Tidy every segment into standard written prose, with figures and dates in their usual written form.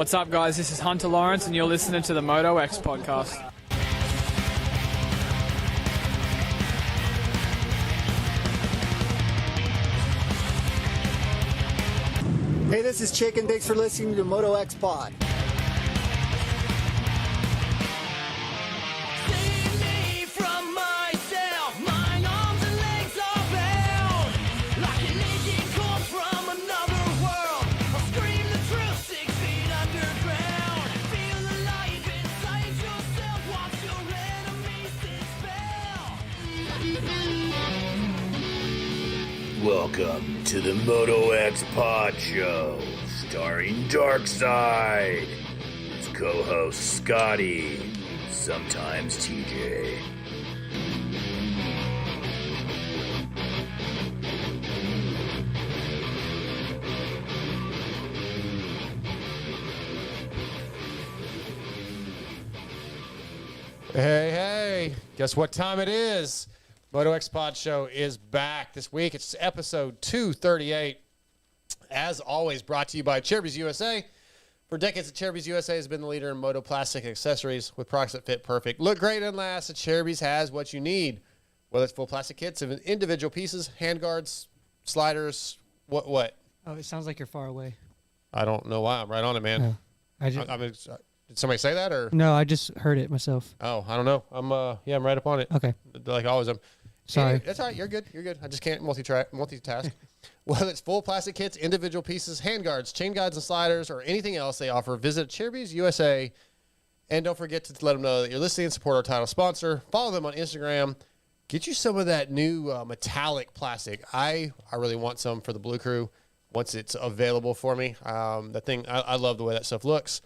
What's up, guys? This is Hunter Lawrence, and you're listening to the MOTOX podcast. Hey, this is Chicken. Thanks for listening to Motoxpod. Welcome to the MOTOX Pod Show, starring Darkside. It's co-host Scotty, sometimes TJ. Hey, guess what time it is? MOTOX Pod Show is back this week. It's episode 238. As always, brought to you by Carte Biese USA. For decades, Carte Biese USA has been the leader in moto plastic accessories with products that fit perfect, look great, and last. Carte Biese has what you need. Whether it's full plastic kits of individual pieces, handguards, sliders, what? Oh, it sounds like you're far away. I don't know why. I'm right on it, man. No, Did somebody say that, or? no, I just heard it myself. Oh, I don't know. I'm right up on it. Okay. Like always, Sorry. Hey, that's all right. You're good. I just can't multitask. Whether it's full plastic kits, individual pieces, handguards, chain guides, and sliders, or anything else they offer, visit Carte Biese USA. And don't forget to let them know that you're listening and support our title sponsor. Follow them on Instagram. Get you some of that new metallic plastic. I really want some for the Blue Crew once it's available for me. That thing, I love the way that stuff looks.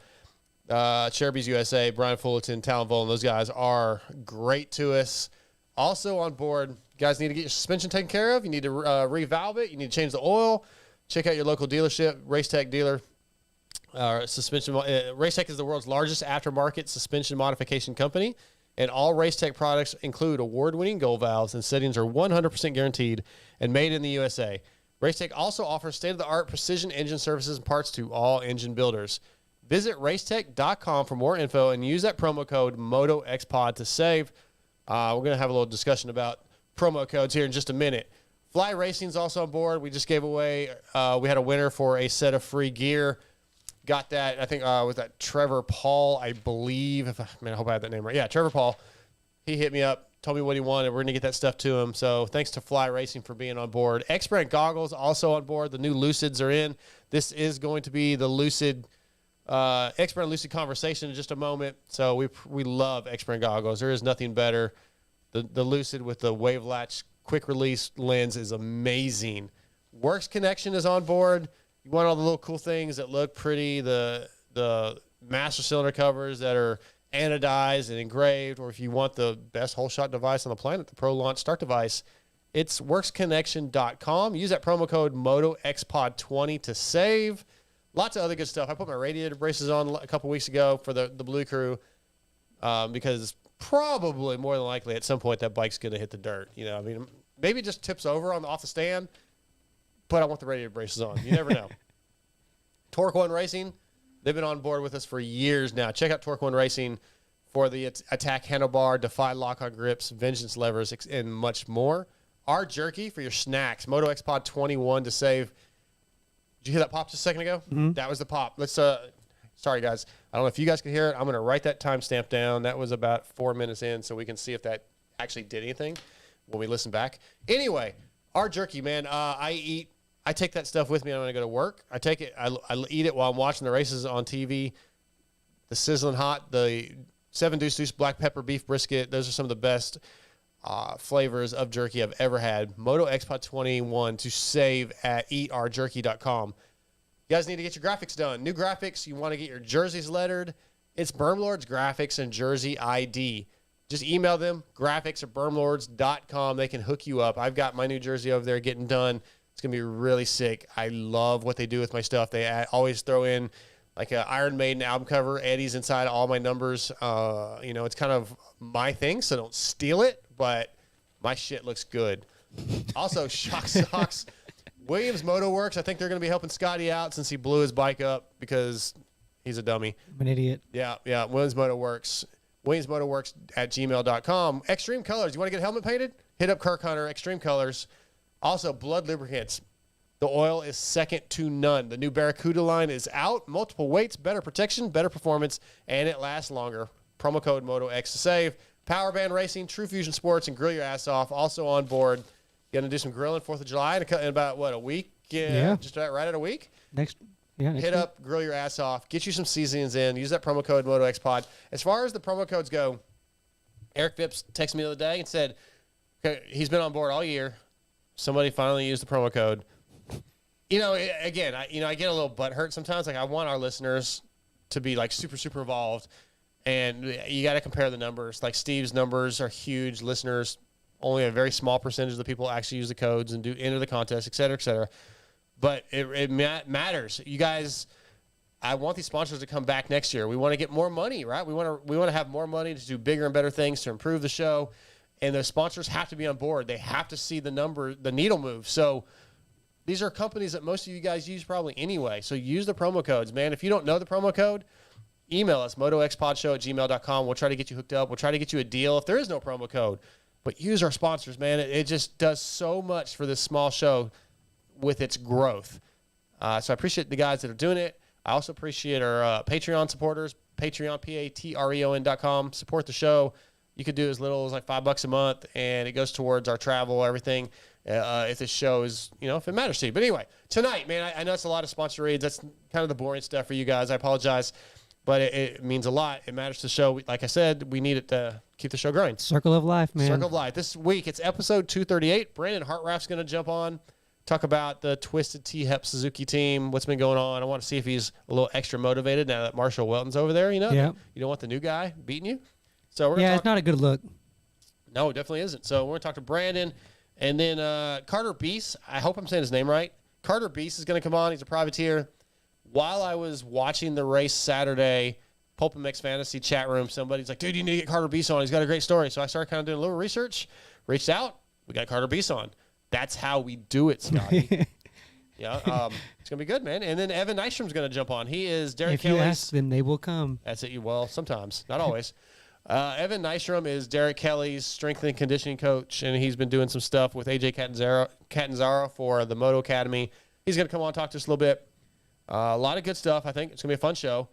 Carte Biese USA, Brian Fullerton, Talon Volin, those guys are great to us. Also on board, you guys need to get your suspension taken care of. You need to revalve it. You need to change the oil. Check out your local dealership, Racetech dealer. Racetech is the world's largest aftermarket suspension modification company, and all Racetech products include award-winning gold valves, and settings are 100% guaranteed and made in the USA. Racetech also offers state-of-the-art precision engine services and parts to all engine builders. Visit racetech.com for more info and use that promo code MOTOXPOD to save. We're going to have a little discussion about promo codes here in just a minute. Fly Racing's also on board. We just gave away, we had a winner for a set of free gear. Got that, I think, was that Trevor Paul, I believe. I hope I had that name right. Yeah, Trevor Paul. He hit me up, told me what he wanted. We're going to get that stuff to him. So thanks to Fly Racing for being on board. X-Brand Goggles also on board. The new Lucids are in. This is going to be the Lucid X-Brand Lucid conversation in just a moment. So we love X-Brand Goggles. There is nothing better. The Lucid with the wave latch quick release lens is amazing. Works Connection is on board. You want all the little cool things that look pretty, the master cylinder covers that are anodized and engraved, or if you want the best whole shot device on the planet, the Pro Launch Start device, it's worksconnection.com. Use that promo code MOTOXPOD20 to save. Lots of other good stuff. I put my radiator braces on a couple weeks ago for the Blue Crew because probably more than likely at some point that bike's going to hit the dirt. You know, I mean, maybe it just tips over off the stand, but I want the radiator braces on. You never know. Torque One Racing, they've been on board with us for years now. Check out Torque One Racing for the Attack Handlebar, Defy Lock-On Grips, Vengeance Levers, and much more. Our Jerky for your snacks. MOTOXPOD 21 to save. Did you hear that pop just a second ago? Mm-hmm. That was the pop. Let's sorry guys. I don't know if you guys can hear it. I'm going to write that timestamp down. That was about 4 minutes in, so we can see if that actually did anything when we listen back. Anyway, our Jerky, man. I take that stuff with me when I go to work. I take it. I eat it while I'm watching the races on TV. The sizzling hot, the 7 Deuce black pepper beef brisket. Those are some of the best flavors of jerky I've ever had. MOTOXPOD 21 to save at eatourjerky.com. You guys need to get your graphics done. New graphics. You want to get your jerseys lettered. It's Bermlords Graphics and Jersey ID. Just email them, graphics@bermlords.com. They can hook you up. I've got my new jersey over there getting done. It's going to be really sick. I love what they do with my stuff. They always throw in like an Iron Maiden album cover. Eddie's inside all my numbers. It's kind of my thing, so don't steal it, but my shit looks good. Also, Shock Socks. Williams Moto Works, I think they're going to be helping Scotty out since he blew his bike up because He's a dummy. I'm an idiot. Yeah. Williams Moto Works. WilliamsMotoWorks at gmail.com. Extreme Colors. You want to get a helmet painted? Hit up Kirk Hunter, Extreme Colors. Also, Blood Lubricants. The oil is second to none. The new Barracuda line is out. Multiple weights, better protection, better performance, and it lasts longer. Promo code MOTOX to save. Power Band Racing, TruFusion Sports, and Grill Your Ass Off. Also on board. Going to do some grilling 4th of July in about, a week? Yeah. Just about right at a week? Next Hit week. up, grill your ass off, get you some seasonings in, use that promo code MotoXPod. As far as the promo codes go, Eric Phipps texted me the other day and said, okay, he's been on board all year. Somebody finally used the promo code. Again, I get a little butthurt sometimes. Like, I want our listeners to be like super, super involved. And you got to compare the numbers. Like, Steve's numbers are huge. Listeners, only a very small percentage of the people actually use the codes and do enter the contest, et cetera, et cetera. But it matters. You guys, I want these sponsors to come back next year. We want to get more money, right? We want to have more money to do bigger and better things to improve the show. And the sponsors have to be on board. They have to see the needle move. So these are companies that most of you guys use probably anyway. So use the promo codes, man. If you don't know the promo code, email us, motoxpodshow@gmail.com. We'll try to get you hooked up. We'll try to get you a deal if there is no promo code. But use our sponsors, man. It just does so much for this small show with its growth. So I appreciate the guys that are doing it. I also appreciate our Patreon supporters, Patreon, Patreon.com. Support the show. You could do as little as like $5 a month, and it goes towards our travel, everything, if this show is, if it matters to you. But anyway, tonight, man, I know it's a lot of sponsor reads. That's kind of the boring stuff for you guys. I apologize, but it means a lot. It matters to the show. Like I said, we need it to keep the show growing. Circle of life, man. Circle of life. This week, it's episode 238. Brandon Hartranft's going to jump on. Talk about the Twisted Tea HEP Suzuki team, what's been going on. I want to see if he's a little extra motivated now that Marshall Welton's over there. Yeah. You don't want the new guy beating you. So we're it's not a good look. No, it definitely isn't. So we're going to talk to Brandon. And then Carte Biese, I hope I'm saying his name right. Carte Biese is going to come on. He's a privateer. While I was watching the race Saturday, Pulp and Mix Fantasy chat room, somebody's like, dude, you need to get Carte Biese on. He's got a great story. So I started kind of doing a little research, reached out. We got Carte Biese on. That's how we do it, Scotty. It's going to be good, man. And then Evan Nystrom's going to jump on. He is Derek Kelly's. If you ask them, they will come. That's it. Well, sometimes, not always. Evan Nystrom is Derek Kelly's strength and conditioning coach, and he's been doing some stuff with AJ Catanzaro for the Moto Academy. He's going to come on and talk to us a little bit. A lot of good stuff. I think it's going to be a fun show.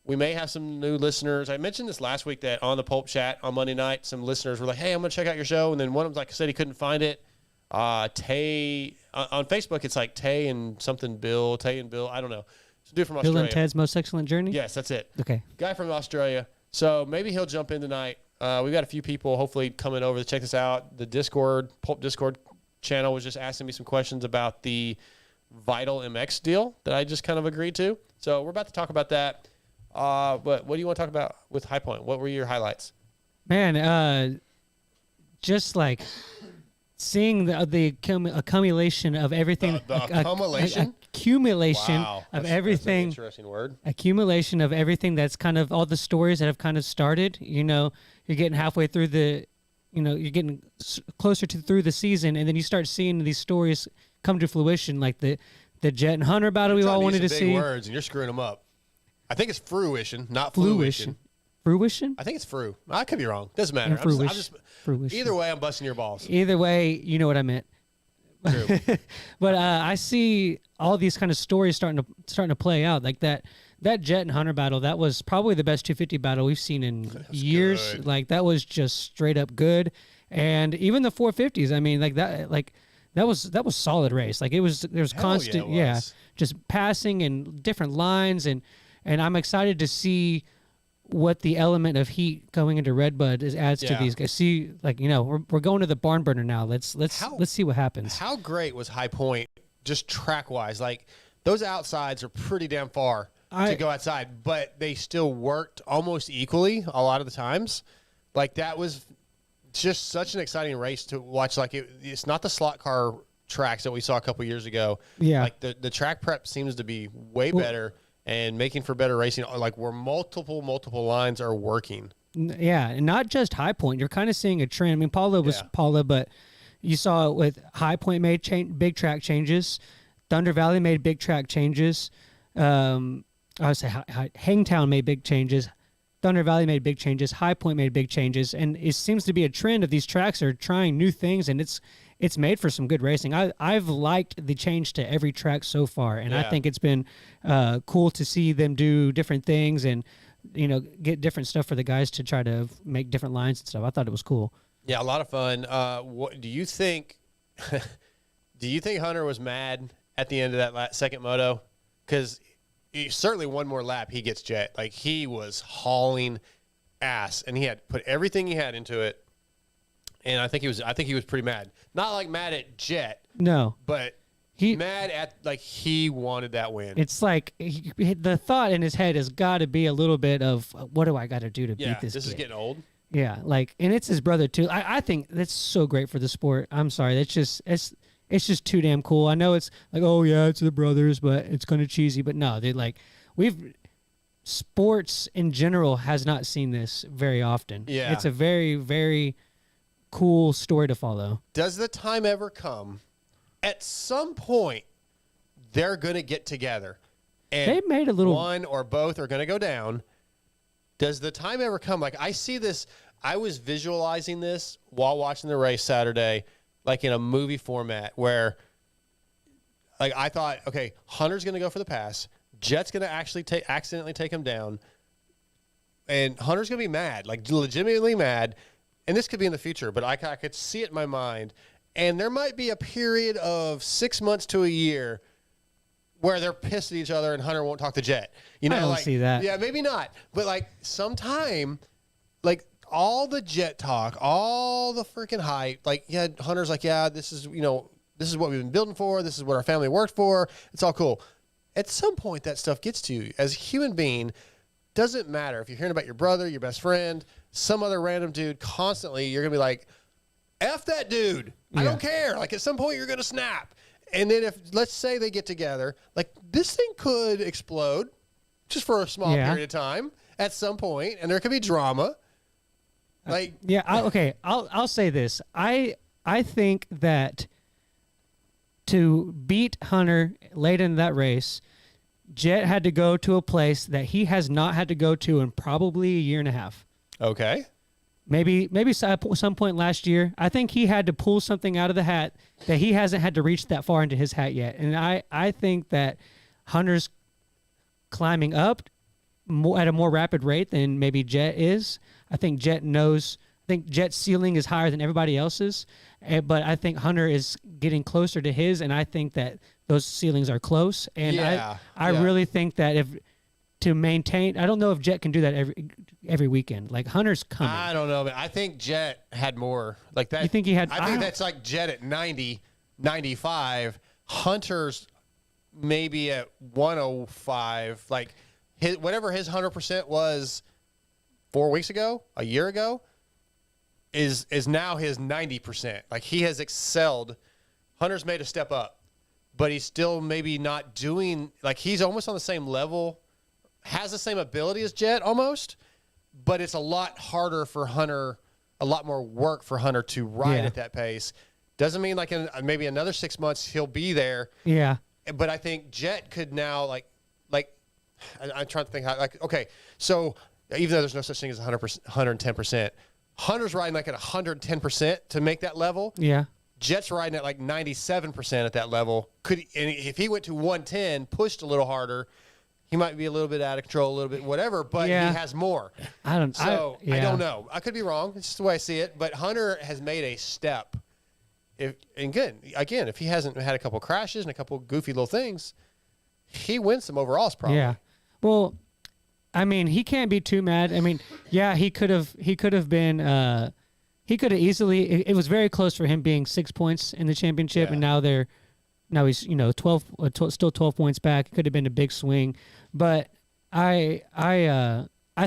We may have some new listeners. I mentioned this last week that on the Pulp chat on Monday night, some listeners were like, hey, I'm going to check out your show. And then one of them, like I said, he couldn't find it. Tay on Facebook, it's like Tay and Bill. I don't know. It's a dude from Australia. Bill and Ted's Most Excellent Journey? Yes, that's it. Okay. Guy from Australia. So maybe he'll jump in tonight. We've got a few people hopefully coming over to check this out. The Pulp Discord channel was just asking me some questions about the Vital MX deal that I just kind of agreed to. So we're about to talk about that. But what do you want to talk about with High Point? What were your highlights? Man, just like seeing the accumulation of everything. Accumulation? Accumulation Wow. of That's everything. an interesting word. Accumulation of everything that's kind of all the stories that have kind of started. You're getting halfway through you're getting closer through the season, and then you start seeing these stories come to fruition, like the Jet and Hunter battle we all wanted to see. Big words, and you're screwing them up. I think it's fruition, not fruition. Fruition? I think it's fru. I could be wrong. Doesn't matter. Fruition. Either way, I'm busting your balls. Either way, you know what I meant. True. But I see all these kind of stories starting to play out. Like that Jet and Hunter battle, that was probably the best 250 battle we've seen in years. Good. Like that was just straight up good. And even the 450s, I mean, that was solid race. Like there was constant, just passing and different lines, and I'm excited to see what the element of heat going into Redbud adds to these guys. See, we're going to the barn burner now. Let's see what happens. How great was High Point just track wise? Like those outsides are pretty damn far to go outside, but they still worked almost equally a lot of the times. Like that was just such an exciting race to watch. Like it's not the slot car tracks that we saw a couple years ago. Yeah, like the track prep seems to be way better and making for better racing. Like where multiple lines are working. Yeah, and not just High Point. You're kind of seeing a trend. I mean, Paula was Paula, but you saw it with High Point made big track changes. Thunder Valley made big track changes. I would say Hangtown made big changes. Thunder Valley made big changes. High Point made big changes, and it seems to be a trend of these tracks are trying new things, and it's made for some good racing. I've liked the change to every track so far, and I think it's been cool to see them do different things and get different stuff for the guys to try to make different lines and stuff. I thought it was cool. Yeah, a lot of fun. What do you think? Do you think Hunter was mad at the end of that second moto? Because certainly one more lap, he gets Jet. Like, he was hauling ass, and he had put everything he had into it. And I think he was pretty mad. Not like mad at Jet. No, but mad at, like, he wanted that win. It's like the thought in his head has got to be a little bit of, what do I got to do to beat this? This is getting old. Yeah, and it's his brother too. I think that's so great for the sport. I'm sorry, that's just it's just too damn cool. I know it's like, oh yeah, it's the brothers, but it's kind of cheesy. But no, sports in general has not seen this very often. Yeah, it's a very, very cool story to follow. Does the time ever come? At some point, they're gonna get together, and they made a little one or both are gonna go down. Does the time ever come? Like, I see this, I was visualizing this while watching the race Saturday, like in a movie format where, like, I thought, okay, Hunter's going to go for the pass. Jet's going to actually accidentally take him down. And Hunter's going to be mad, like legitimately mad. And this could be in the future, but I could see it in my mind. And there might be a period of 6 months to a year where they're pissed at each other and Hunter won't talk to Jet. I don't see that. Yeah, maybe not. But, like, sometime, like, all the Jet talk, all the freaking hype, like, yeah, Hunter's like, yeah, this is what we've been building for. This is what our family worked for. It's all cool. At some point, that stuff gets to you. As a human being, doesn't matter. If you're hearing about your brother, your best friend, some other random dude, constantly, you're going to be like, F that dude. I don't care. Like, at some point, you're going to snap. And then if, let's say they get together, like, this thing could explode just for a small period of time at some point, and there could be drama. Like, I'll say this. I think that to beat Hunter late in that race, Jet had to go to a place that he has not had to go to in probably a year and a half. Okay. Maybe some point last year. I think he had to pull something out of the hat that he hasn't had to reach that far into his hat yet. And I think that Hunter's climbing up at a more rapid rate than maybe Jet is. I think Jet's ceiling is higher than everybody else's. But I think Hunter is getting closer to his, and I think that those ceilings are close. And I really think that to maintain, I don't know if Jet can do that every weekend. Like, Hunter's coming. I don't know, but I think Jet had more. Like that. You think he had? I think that's like Jet at 90, 95. Hunter's maybe at 105. Like, whatever his 100% was 4 weeks ago, a year ago, is now his 90%. Like, he has excelled. Hunter's made a step up, but he's still maybe not doing, like, he's almost on the same level, has the same ability as Jet almost, but it's a lot harder for Hunter, a lot more work for Hunter to ride at that pace. Doesn't mean like in maybe another 6 months he'll be there. Yeah. But I think Jet could now like I'm trying to think how, like, okay, so even though there's no such thing as 100%, 110%, Hunter's riding like at 110% to make that level. Yeah. Jet's riding at like 97% at that level. And if he went to 110, pushed a little harder, he might be a little bit out of control, a little bit whatever, but he has more. I don't know. I could be wrong. It's just the way I see it. But Hunter has made a step. If he hasn't had a couple crashes and a couple goofy little things, he wins some overalls probably. Yeah. Well, I mean, he can't be too mad. I mean, yeah, he could have been. He could have easily. It was very close for him being 6 points in the championship, and now he's 12, still 12 points back. It could have been a big swing, but I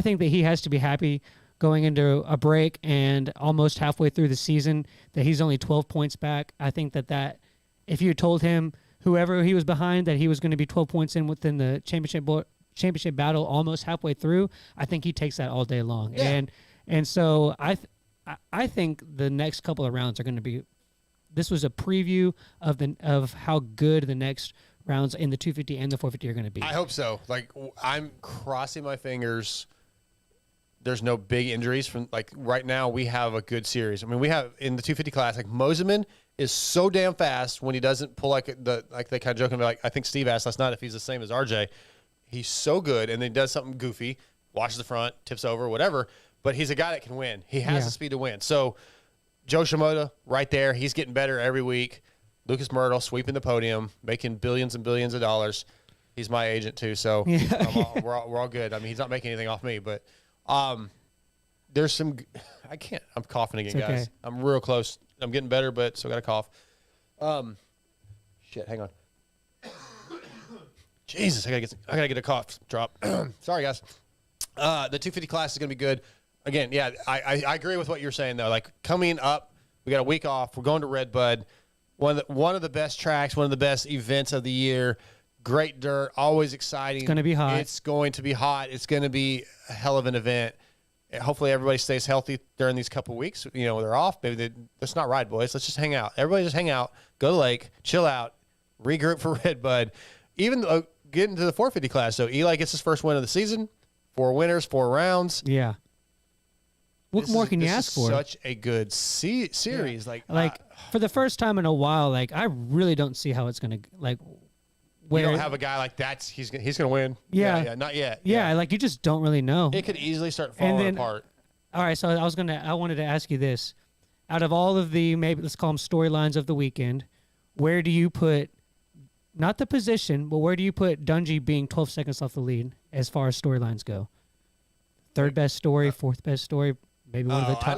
think that he has to be happy going into a break and almost halfway through the season that he's only 12 points back. I think that if you told him whoever he was behind that he was going to be 12 points in within the championship battle almost halfway through, I think he takes that all day long. Yeah. And so I think the next couple of rounds are going to be. This was a preview of how good the next rounds in the 250 and the 450 are going to be. I hope so. Like, I'm crossing my fingers. There's no big injuries from, like, right now we have a good series. I mean, we have in the 250 class, like, Moseman is so damn fast when he doesn't pull like they kind of joking about, like, I think Steve asked last night if he's the same as RJ. He's so good, and then he does something goofy, washes the front, tips over, whatever. But he's a guy that can win. He has the speed to win. So Joe Shimoda right there, he's getting better every week. Lucas Myrtle sweeping the podium, making billions and billions of dollars. He's my agent too, so we're all good. I mean, he's not making anything off me, but there's some. I'm coughing again, guys. Okay. I'm real close. I'm getting better, but still got to cough. Shit, hang on. Jesus, I gotta get a cough drop. Sorry, guys. The 250 class is gonna be good. Again, yeah, I agree with what you're saying though. Like, coming up, we got a week off. We're going to Redbud. One of the best tracks, one of the best events of the year. Great dirt, always exciting. It's going to be hot. It's going to be hot. It's going to be a hell of an event. Hopefully everybody stays healthy during these couple weeks. You know, they're off. Maybe let's not ride, boys. Let's just hang out. Everybody just hang out, go to the lake, chill out, regroup for Redbud. Even get into the 450 class. So Eli gets his first win of the season. 4 winners, 4 rounds. Yeah. What more can you ask for? Such a good series. Yeah. Like for the first time in a while, like I really don't see how it's gonna like. We don't have a guy like that. He's gonna win. Yeah, not yet. Yeah, like you just don't really know. It could easily start falling apart. All right, so I wanted to ask you this: out of all of the, maybe let's call them storylines of the weekend, where do you put, not the position, but where do you put Dungey being 12 seconds off the lead as far as storylines go? Third best story, fourth best story, maybe one of the top. I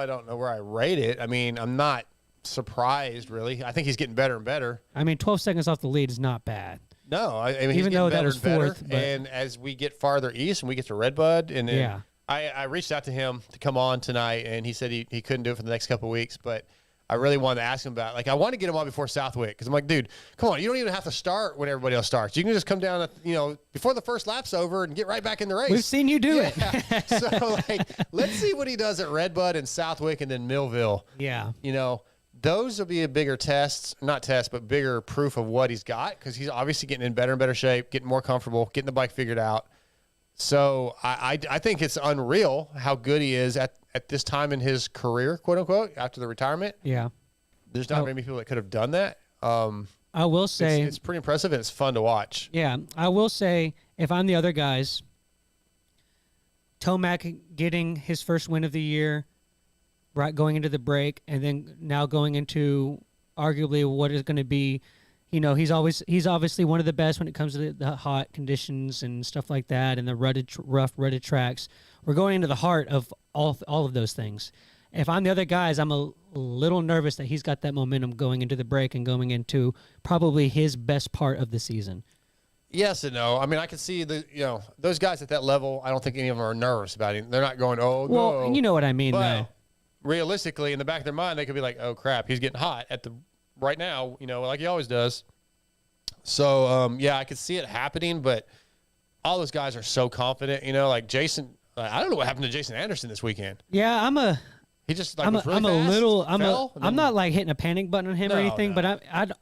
don't know where I rate it. I mean, I'm not surprised, really. I think he's getting better and better. I mean, 12 seconds off the lead is not bad. No, I mean, even though that was fourth. And as we get farther east and we get to Redbud, and yeah. I reached out to him to come on tonight, and he said he couldn't do it for the next couple of weeks, but I really wanted to ask him about it. Like, I want to get him on before Southwick, because I'm like, dude, come on, you don't even have to start when everybody else starts. You can just come down, before the first lap's over and get right back in the race. We've seen you do it. So, like, let's see what he does at Redbud and Southwick and then Millville. Yeah. Those will be a bigger but bigger proof of what he's got, because he's obviously getting in better and better shape, getting more comfortable, getting the bike figured out. So I think it's unreal how good he is at this time in his career, quote unquote, after the retirement. Yeah. There's not many people that could have done that. I will say it's pretty impressive, and it's fun to watch. Yeah. I will say, if I'm the other guys, Tomac getting his first win of the year, right, going into the break, and then now going into arguably what is going to be, he's obviously one of the best when it comes to the hot conditions and stuff like that, and the rough rutted tracks. We're going into the heart of all of those things. If I'm the other guys, I'm a little nervous that he's got that momentum going into the break and going into probably his best part of the season. Yes and no. I mean, I can see those guys at that level. I don't think any of them are nervous about him. They're not going, oh, well, no. You know what I mean, though. Realistically, in the back of their mind, they could be like, oh, crap, he's getting hot right now, like he always does. So, I could see it happening, but all those guys are so confident, like Jason. I don't know what happened to Jason Anderson this weekend. Yeah, he just I'm not like hitting a panic button on him or anything, no. but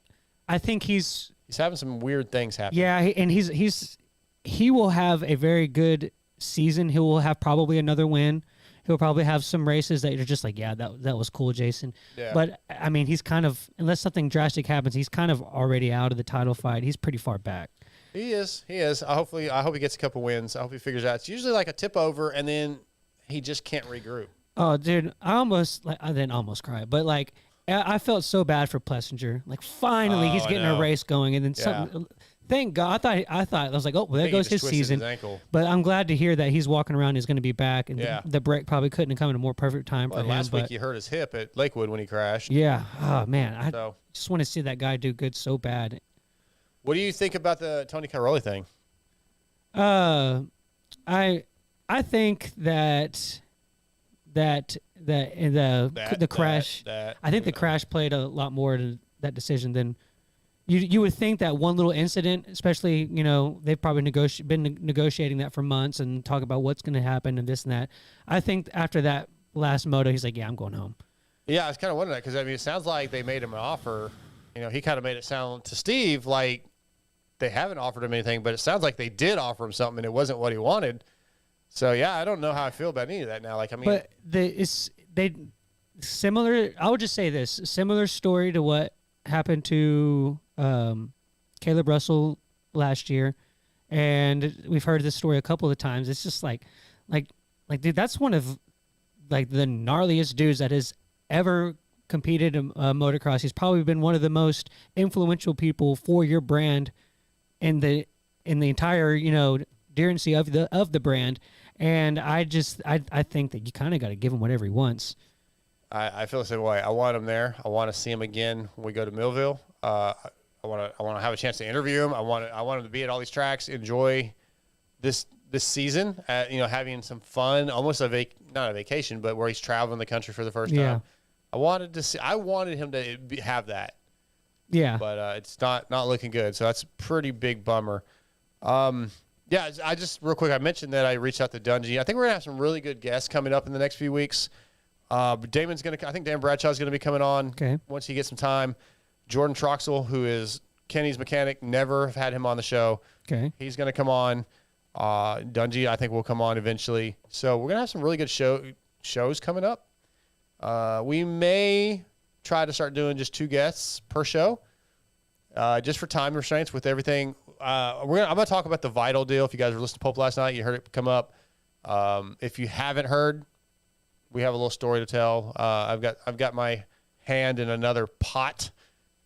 I think he's having some weird things happen. Yeah, and he will have a very good season. He will have probably another win. He'll probably have some races that you're just like, yeah, that was cool, Jason. Yeah. But, I mean, he's kind of, unless something drastic happens, he's kind of already out of the title fight. He's pretty far back. He is. I hope he gets a couple wins. I hope he figures out. It's usually like a tip over, and then he just can't regroup. Oh, dude, I didn't almost cry, but, like, I felt so bad for Plessinger. Like, finally, he's getting a race going, and then something. Thank God. I thought I was like, oh, well, there goes his season. But I'm glad to hear that he's walking around. He's going to be back, and the break probably couldn't have come in a more perfect time for him. Last week he hurt his hip at Lakewood when he crashed. Yeah. Oh man, I just want to see that guy do good so bad. What do you think about the Tony Cairoli thing? I think that the crash. I think the crash played a lot more to that decision than. You would think that one little incident, especially, they've probably been negotiating that for months and talk about what's going to happen and this and that. I think after that last moto, he's like, yeah, I'm going home. Yeah, I was kind of wondering that because, it sounds like they made him an offer. He kind of made it sound to Steve like they haven't offered him anything, but it sounds like they did offer him something and it wasn't what he wanted. So yeah, I don't know how I feel about any of that now. Like, I mean, but similar. I would just say this: similar story to what happened to Caleb Russell last year, and we've heard this story a couple of times. It's just like, dude, that's one of like the gnarliest dudes that has ever competed in motocross. He's probably been one of the most influential people for your brand in the entire dearency of the brand. And I think that you kind of got to give him whatever he wants. I feel the same way. I want him there. I want to see him again when we go to Millville. I want to have a chance to interview him. I want him to be at all these tracks, enjoy this season, having some fun, almost not a vacation, but where he's traveling the country for the first time. Yeah. I wanted him to have that. Yeah. But it's not looking good. So that's a pretty big bummer. Yeah, I just real quick, I mentioned that I reached out to Dungy. I think we're gonna have some really good guests coming up in the next few weeks. I think Dan Bradshaw's gonna be coming on once he gets some time. Jordan Troxel, who is Kenny's mechanic, never have had him on the show. Okay. He's gonna come on. Dungy, I think, will come on eventually. So we're gonna have some really good shows coming up. We may try to start doing just 2 guests per show, just for time restraints with everything. I'm going to talk about the Vital deal. If you guys were listening to Pulp last night, you heard it come up. If you haven't heard, we have a little story to tell. I've got my hand in another pot,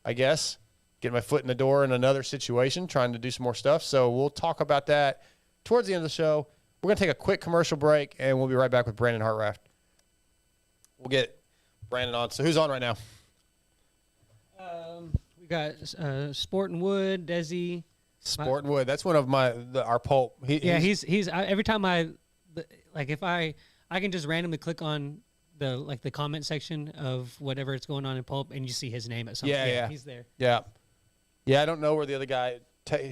I guess, getting my foot in the door in another situation, trying to do some more stuff. So we'll talk about that towards the end of the show. We're going to take a quick commercial break, and we'll be right back with Brandon Hartranft. We'll get Brandon on. So who's on right now? We got Sport and Wood, Desi. Sport and Wood. That's one of our Pulp. He's every time if I can just randomly click on the comment section of whatever it's going on in Pulp, and you see his name at some point. Yeah, he's there. Yeah. I don't know where the other guy.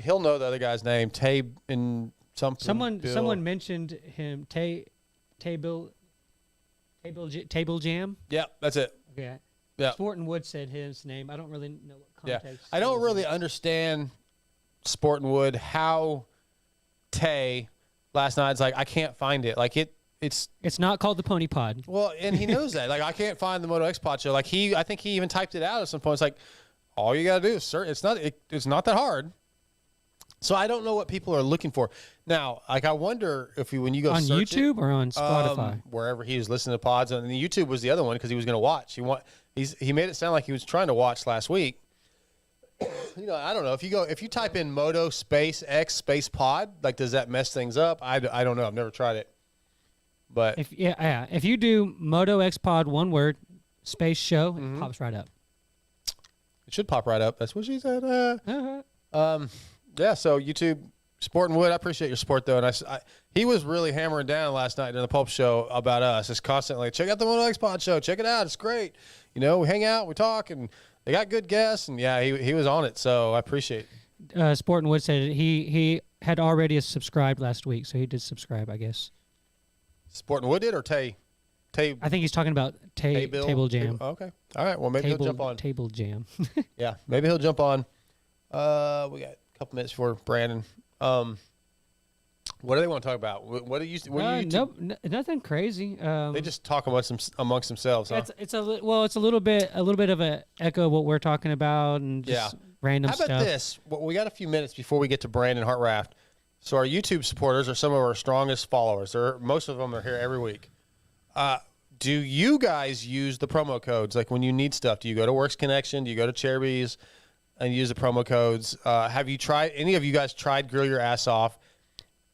He'll know the other guy's name. Tay in something. Someone mentioned him. Table Jam. Yeah, that's it. Okay. Yeah. Sport and Wood said his name. I don't really know what context. Yeah. I don't really understand Sport and Wood. How Tay last night's like, I can't find it. Like it's not called the Pony Pod. Well, and he knows that. Like, I can't find the MotoX Pod show. Like I think he even typed it out at some point. It's like, all you gotta do is search. It's not that hard. So I don't know what people are looking for now. Like, I wonder if when you go on search YouTube or on Spotify, wherever he was listening to pods, and the YouTube was the other one because he was going to watch. He made it sound like he was trying to watch last week. I don't know if you type in Moto space X space pod, like, does that mess things up? I don't know. I've never tried it. But if you do Moto X Pod, one word, space show, it pops right up. It should pop right up. That's what she said. Yeah. So YouTube, Sport and Wood. I appreciate your support though, and he was really hammering down last night in the Pulp show about us. Just constantly check out the Moto X Pod show. Check it out. It's great. We hang out, we talk, and they got good guests. And yeah, he was on it. So I appreciate it. Sport and Wood said he had already subscribed last week, so he did subscribe, I guess. Sport and Wood did, or Tay? I think he's talking about Table Jam. Okay. All right. Well, maybe he'll jump on. Table Jam. Yeah, maybe he'll jump on. We got a couple minutes for Brandon. What do they want to talk about? What do you? Nothing crazy. They just talk amongst themselves. Huh? It's a little bit of an echo of what we're talking about, and just random stuff. How about this? Well, we got a few minutes before we get to Brandon Hartranft. So our YouTube supporters are some of our strongest followers. Most of them are here every week. Do you guys use the promo codes? Like, when you need stuff, do you go to Works Connection? Do you go to Carte Biese and use the promo codes? Have you tried? Any of you guys tried Grill Your Ass Off?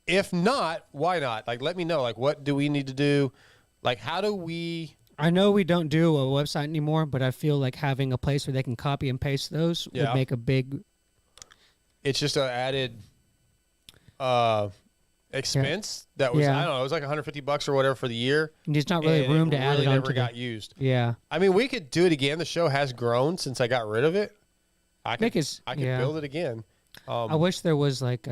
If not, why not? Like, let me know. Like, what do we need to do? Like, how do we? I know we don't do a website anymore, but I feel like having a place where they can copy and paste those would make a big. It's just an added expense that was, I don't know, it was like $150 or whatever for the year. And there's not really room to add it on. Never got used. Yeah. I mean, we could do it again. The show has grown since I got rid of it. I could build it again. I wish there was like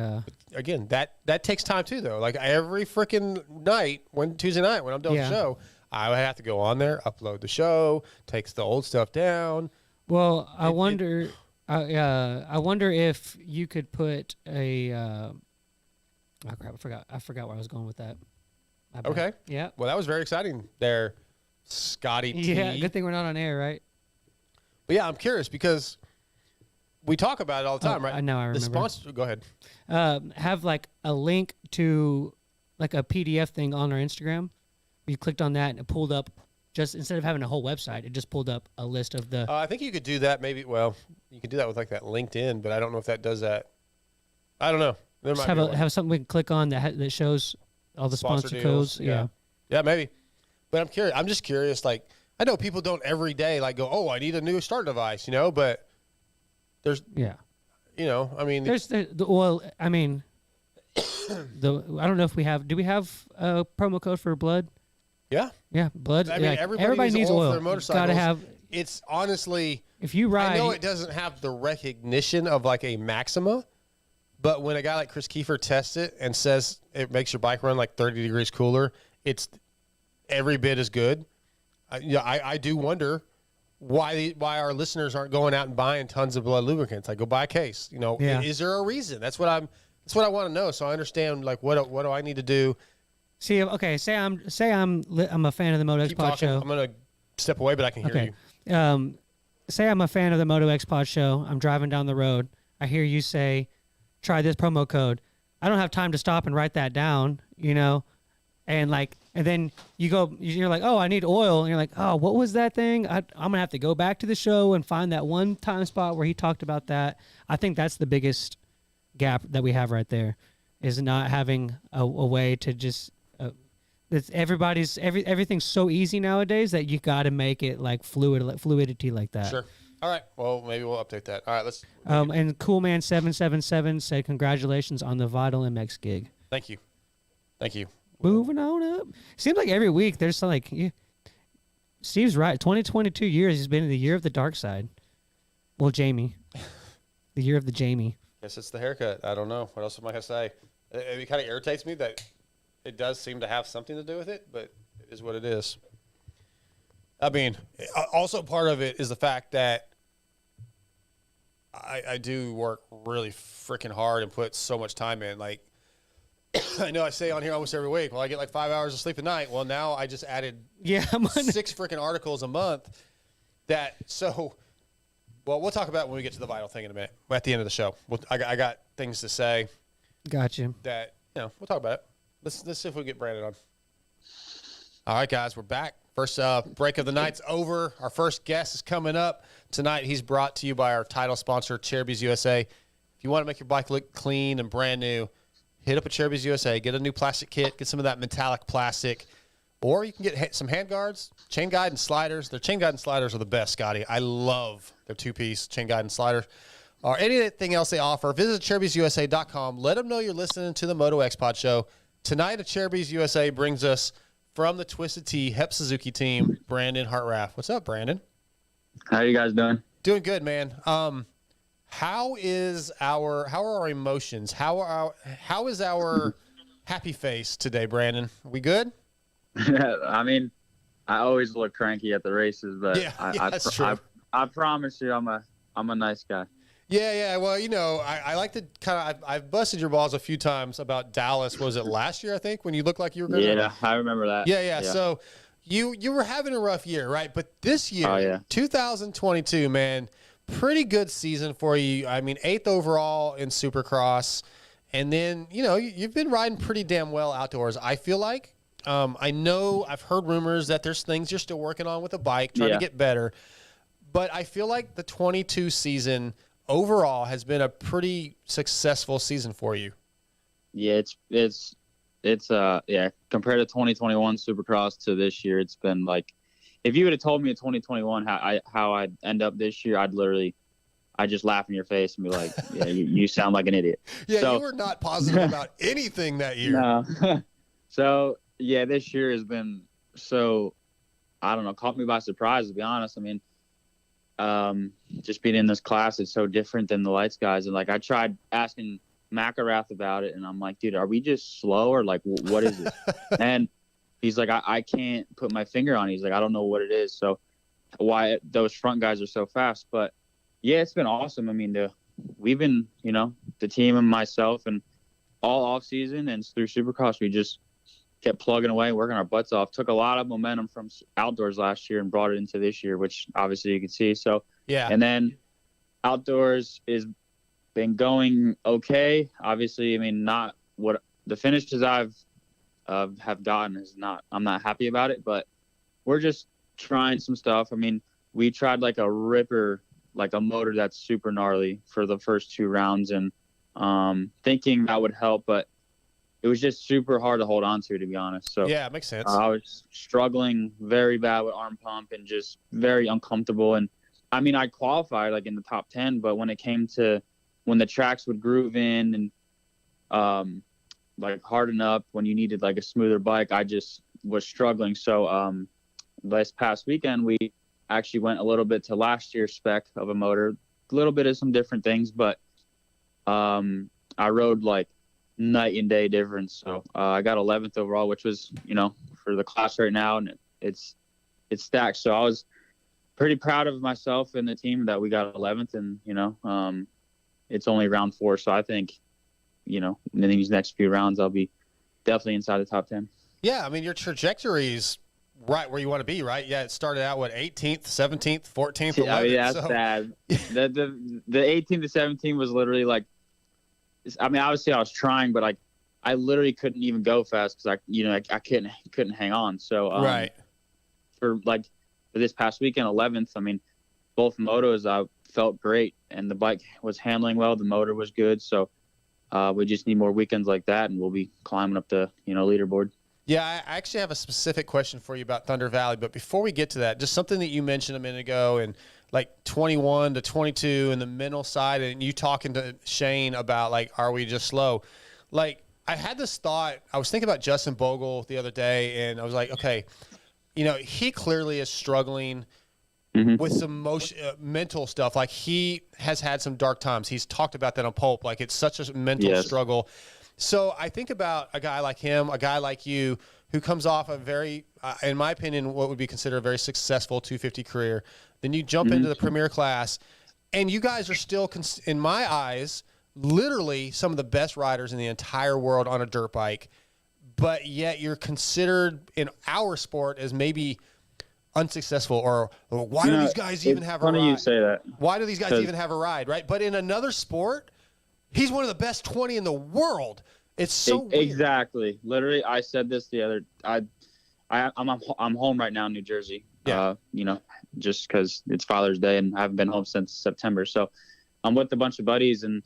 again, that takes time too, though. Like, every freaking night, Tuesday night when I'm doing the show, I would have to go on there, upload the show, takes the old stuff down. Well, I wonder I wonder if you could put a. Oh crap! I forgot where I was going with that. Okay. Yeah. Well, that was very exciting there, Scotty T. Yeah. Good thing we're not on air, right? But yeah, I'm curious because we talk about it all the time, right? I know. I remember. The sponsor. Go ahead. Have like a link to like a PDF thing on our Instagram. You clicked on that and it pulled up. Just instead of having a whole website, it just pulled up a list of the. I think you could do that. Maybe. Well, you could do that with like that LinkedIn, but I don't know if that does that. I don't know. There Just might have something we can click on that shows all the sponsor codes. Yeah. Yeah, maybe. But I'm curious. I'm just curious. Like, I know people don't every day like go, oh, I need a new start device, but there's, I mean, well, I mean, I don't know if we have. Do we have a promo code for blood? Yeah. Yeah, blood. I mean, everybody needs oil. For their motorcycles. Gotta have. It's honestly, if you ride, I know it doesn't have the recognition of like a Maxima, but when a guy like Chris Kiefer tests it and says it makes your bike run like 30 degrees cooler, it's every bit as good. I do wonder why our listeners aren't going out and buying tons of blood lubricants. Like, go buy a case. Is there a reason? That's what I want to know. So I understand like what do I need to do. See, okay. Say I'm a fan of the MotoXpod show. I'm gonna step away, but I can hear you. Say I'm a fan of the MotoXpod show. I'm driving down the road. I hear you say, "Try this promo code." I don't have time to stop and write that down, and then you're like, "Oh, I need oil," and you're like, "Oh, what was that thing?" I'm gonna have to go back to the show and find that one time spot where he talked about that. I think that's the biggest gap that we have right there, is not having a way to just. Everything's so easy nowadays that you got to make it like fluidity like that. Sure. All right. Well, maybe we'll update that. All right. Let's. And Coolman777 said congratulations on the Vital MX gig. Thank you. Moving on up. Seems like every week there's Steve's right. 2022 years has been the year of the dark side. Well, Jamie, the year of the Jamie. Guess it's the haircut. I don't know. What else am I gonna say? It kind of irritates me that. It does seem to have something to do with it, but it is what it is. I mean, also part of it is the fact that I do work really freaking hard and put so much time in. Like, I know I say on here almost every week, well, I get like 5 hours of sleep a night. Well, now I just added 6 freaking articles a month. Well, we'll talk about when we get to the Vital thing in a minute. At the end of the show. I got things to say. Gotcha. That, we'll talk about it. Let's see if we get Brandon on. All right, guys, we're back. First break of the night's over. Our first guest is coming up tonight. He's brought to you by our title sponsor, Carte Biese USA. If you want to make your bike look clean and brand new, hit up at Carte Biese USA. Get a new plastic kit. Get some of that metallic plastic. Or you can get some hand guards, chain guide, and sliders. Their chain guide and sliders are the best, Scotty. I love their two-piece chain guide and slider. Or anything else they offer, visit CarteBieseUSA.com. Let them know you're listening to the MotoXpod show. Tonight at Carte Biese USA brings us from the Twisted Tea HEP Suzuki team, Brandon Hartranft. What's up, Brandon? How you guys doing? Doing good, man. How are our emotions? How is our happy face today, Brandon? We good? I mean, I always look cranky at the races, but that's true. I promise you, I'm a nice guy. Yeah. Well, I like to I've busted your balls a few times about Dallas. Was it last year, I think, when you looked like you were going to? Yeah, I remember that. Yeah. So you were having a rough year, right? But this year, 2022, man, pretty good season for you. I mean, 8th overall in Supercross. And then, you've been riding pretty damn well outdoors, I feel like. I know I've heard rumors that there's things you're still working on with the bike, trying to get better. But I feel like the 22 season overall has been a pretty successful season for you. Yeah, it's compared to 2021 Supercross to this year, it's been like, if you would have told me in 2021 how I'd end up this year, I'd just laugh in your face and be like, yeah, you sound like an idiot. Yeah, so, you were not positive about anything that year. No. So yeah, this year has been so, I don't know, caught me by surprise, to be honest. I mean, just being in this class is so different than the lights guys. And like, I tried asking McElrath about it and I'm like, dude, are we just slow or like, what is it? And he's like, I can't put my finger on it. He's like, I don't know what it is. So why those front guys are so fast. But Yeah, it's been awesome. I mean, we've been, the team and myself and all off season and through Supercross, we just kept plugging away, working our butts off. Took a lot of momentum from outdoors last year and brought it into this year, which obviously you can see. So, yeah. And then outdoors is been going okay. Obviously, I mean, not what the finishes I've have gotten is not. I'm not happy about it, but we're just trying some stuff. I mean, we tried like a ripper, like a motor that's super gnarly for the first 2 rounds, and thinking that would help, but it was just super hard to hold on to be honest. So yeah, it makes sense. I was struggling very bad with arm pump and just very uncomfortable. And I mean, I qualified like in the top 10, but when it came to when the tracks would groove in and like harden up when you needed like a smoother bike, I just was struggling. So this past weekend we actually went a little bit to last year's spec of a motor, a little bit of some different things, but I rode like night and day difference. So I got 11th overall, which was, for the class right now, and it's stacked. So I was pretty proud of myself and the team that we got 11th, and it's only round 4, so I think in these next few rounds I'll be definitely inside the top 10. Yeah, I mean your trajectory's right where you want to be, right? Yeah, it started out 18th, 17th, 14th, 11th. Yeah, that's sad. The 18th to 17th was literally like, I mean, obviously I was trying, but like I literally couldn't even go fast because I couldn't hang on. So right. For this past weekend, 11th. I mean, both motos I felt great, and the bike was handling well. The motor was good. So we just need more weekends like that, and we'll be climbing up the leaderboard. Yeah, I actually have a specific question for you about Thunder Valley, but before we get to that, just something that you mentioned a minute ago, and like 21 to 22 and the mental side, and you talking to Shane about like, are we just slow? Like, I had this thought. I was thinking about Justin Bogle the other day, and I was like, okay, he clearly is struggling with some mental stuff. Like, he has had some dark times. He's talked about that on Pulp. Like, it's such a mental struggle. So I think about a guy like him, a guy like you, who comes off a very, in my opinion, what would be considered a very successful 250 career. Then you jump into the premier class, and you guys are still, in my eyes, literally some of the best riders in the entire world on a dirt bike. But yet you're considered in our sport as maybe unsuccessful, or why do these guys even have a ride? Funny you say that. Why do these guys even have a ride, right? But in another sport, he's one of the best 20 in the world. It's so weird. Exactly. Literally, I said this the other. I'm home right now in New Jersey. Yeah. Just because it's Father's Day and I haven't been home since September. So I'm with a bunch of buddies and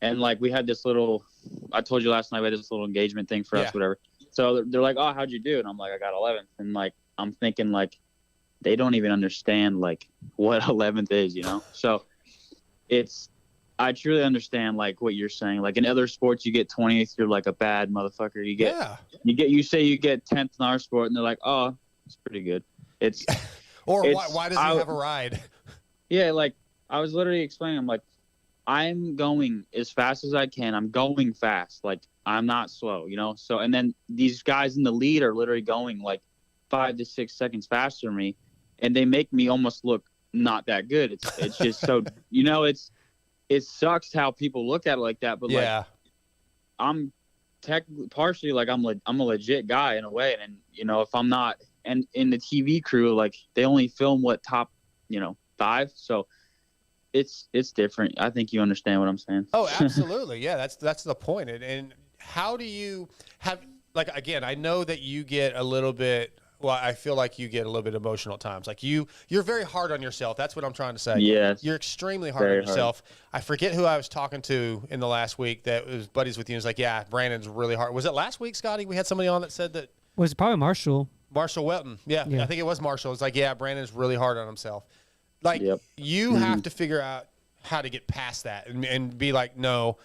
like we had this little. I told you last night we had this little engagement thing for us, whatever. So they're like, "Oh, how'd you do?" And I'm like, "I got 11th." And like I'm thinking like they don't even understand like what 11th is, So I truly understand like what you're saying. Like in other sports, you get 20th, you're like a bad motherfucker. You say you get 10th in our sport, and they're like, "Oh, it's pretty good." Why does he have a ride? Yeah, like I was literally explaining. I'm like, I'm going as fast as I can. I'm going fast. Like I'm not slow, So and then these guys in the lead are literally going like 5 to 6 seconds faster than me, and they make me almost look not that good. It's just so it sucks how people look at it like that, but like I'm partially like I'm a legit guy in a way, and if I'm not, and in the TV crew, like they only film top 5, so it's different. I think you understand what I'm saying. Oh, absolutely, yeah. That's the point. And how do you have like again? I know that you get a little bit. Well, I feel like you get a little bit emotional at times. Like you're very hard on yourself. That's what I'm trying to say. Yes. You're extremely hard on yourself. I forget who I was talking to in the last week that was buddies with you. And was like, yeah, Brandon's really hard. Was it last week, Scotty? We had somebody on that said that. Was it probably Marshall? Marshall Welton. Yeah, I think it was Marshall. It's like, yeah, Brandon's really hard on himself. Like you have to figure out how to get past that and be like, no.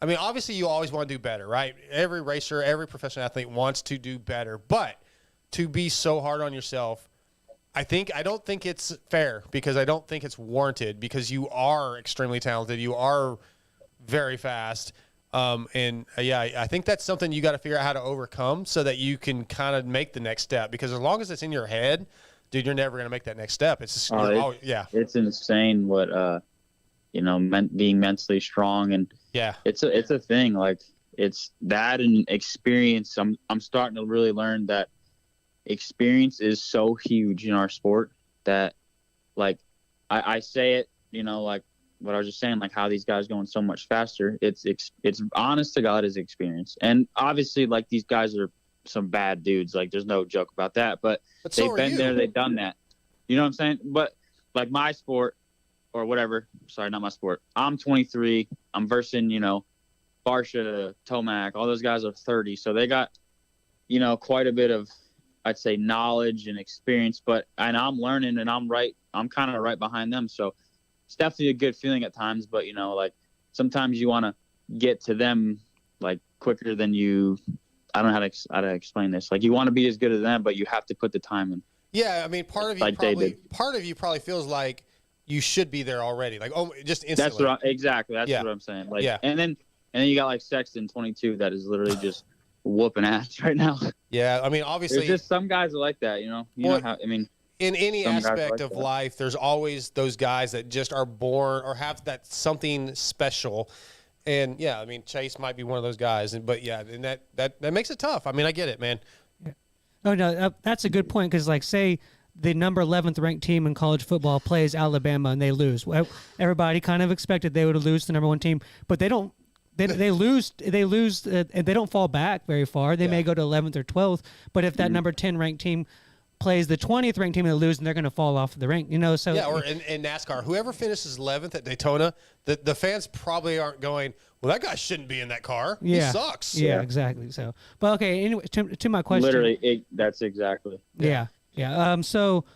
I mean, obviously you always want to do better, right? Every racer, every professional athlete wants to do better, but to be so hard on yourself, I don't think it's fair, because I don't think it's warranted, because you are extremely talented. You are very fast. I think that's something you got to figure out how to overcome so that you can kind of make the next step, because as long as it's in your head, dude, you're never going to make that next step. It's just, it's insane what, being mentally strong. And it's a thing. Like, it's that and experience. I'm starting to really learn that experience is so huge in our sport that, like, I say it, like what I was just saying, like how these guys going so much faster. It's honest to God is experience. And obviously, like, these guys are some bad dudes. Like, there's no joke about that. But they've been there, they've done that. You know what I'm saying? But like my sport or whatever, sorry, not my sport. I'm 23. I'm versing, Barsha, Tomac, all those guys are 30. So they got, quite a bit of, I'd say, knowledge and experience, and I'm learning, and I'm kind of right behind them. So it's definitely a good feeling at times, but like sometimes you want to get to them like quicker than I don't know how to explain this. Like, you want to be as good as them, but you have to put the time in. Yeah. I mean, part of you probably feels like you should be there already. Like, just instantly. Exactly. That's what I'm saying. Like, and then you got like Sexton 22 that is literally just whooping ass right now. Yeah, I mean, obviously, there's just some guys are like that, know how. I mean, in any aspect of life, there's always those guys that just are born or have that something special. And I mean, Chase might be one of those guys. And that makes it tough. I mean, I get it, man. Yeah. Oh no, that's a good point, because, like, say the number 11th ranked team in college football plays Alabama and they lose. Well, everybody kind of expected they would lose to the number 1 team, but they don't. They lose, and they don't fall back very far. They may go to 11th or 12th, but if that number 10 ranked team plays the 20th ranked team and they lose, and they're going to fall off the rank, So or in NASCAR, whoever finishes 11th at Daytona, the fans probably aren't going, well, that guy shouldn't be in that car. He sucks. Yeah, exactly. So, but okay. Anyway, to my question. Literally, that's exactly. Yeah. So,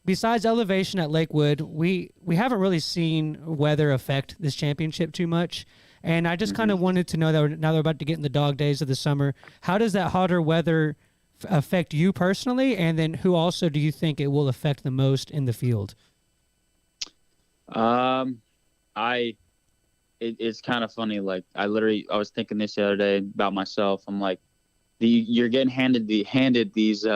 besides elevation at Lakewood, we haven't really seen weather affect this championship too much. And I just kind of wanted to know that now they're about to get in the dog days of the summer. How does that hotter weather affect you personally? And then who also do you think it will affect the most in the field? It's kind of funny. Like, I was thinking this the other day about myself. I'm like, you're getting handed these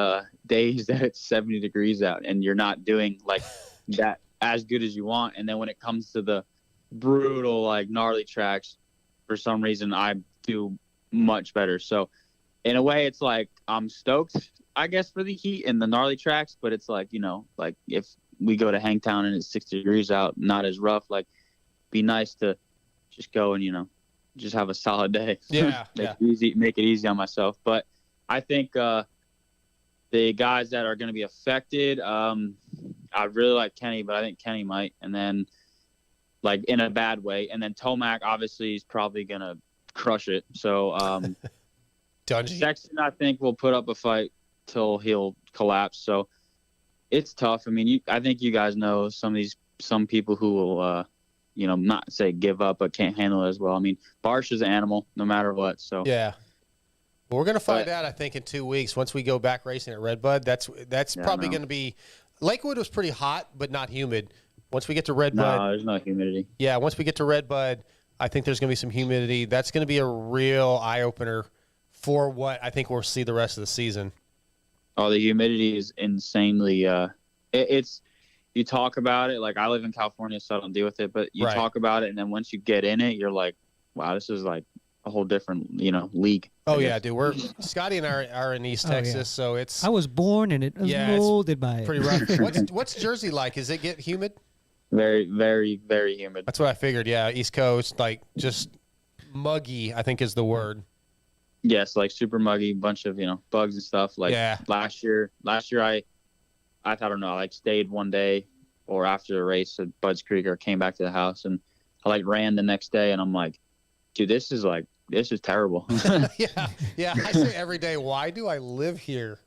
days that it's 70 degrees out, and you're not doing like that as good as you want. And then when it comes to the brutal, like, gnarly tracks, for some reason I do much better. So in a way, it's like I'm stoked, I guess, for the heat and the gnarly tracks, but it's like, like if we go to Hangtown and it's 60 degrees out, not as rough, like, be nice to just go and just have a solid day. Make it easy on myself. But I think the guys that are going to be affected, I really like Kenny, but I think Kenny might, and then, like, in a bad way. And then Tomac, obviously, is probably going to crush it. So Sexton, I think, will put up a fight till he'll collapse. So it's tough. I mean, I think you guys know some people who will, not say give up, but can't handle it as well. I mean, Barsh is an animal no matter what. So yeah. Well, we're going to find out, I think, in 2 weeks once we go back racing at Redbud. That's probably going to be – Lakewood was pretty hot but not humid. Once we get to Redbud – No, there's no humidity. Yeah, once we get to Redbud, I think there's going to be some humidity. That's going to be a real eye-opener for what I think we'll see the rest of the season. Oh, the humidity is insanely it's – you talk about it. Like, I live in California, so I don't deal with it. But you talk about it, and then once you get in it, you're like, wow, this is like a whole different, league. Oh, yeah, dude. Scotty and I are in East Texas, so it's... I was born in it. I was molded by it. Pretty rough. What's Jersey like? Does it get humid? Very, very, very humid. That's what I figured, yeah. East Coast, like, just muggy, I think is the word. Yes, like super muggy, bunch of, bugs and stuff. Like, last year I don't know, I like stayed one day or after the race at Bud's Creek or came back to the house, and I like ran the next day, and I'm like, dude, this is terrible. Yeah. I say every day, why do I live here?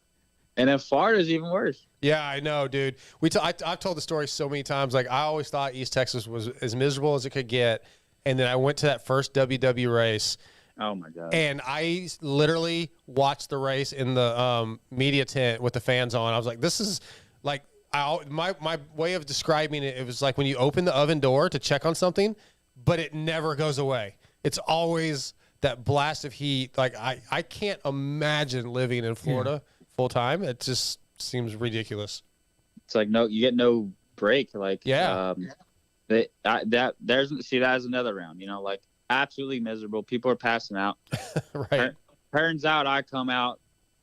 And then Florida's even worse. Yeah, I know, dude. I've told the story so many times. Like, I always thought East Texas was as miserable as it could get, and then I went to that first WW race. Oh my God! And I literally watched the race in the media tent with the fans on. I was like, this is like my way of describing it. It was like when you open the oven door to check on something, but it never goes away. It's always that blast of heat. Like, I can't imagine living in Florida full time. It just seems ridiculous. It's like you get no break. Like, That is another round. You know, like absolutely miserable. People are passing out. Right. Turns out I come out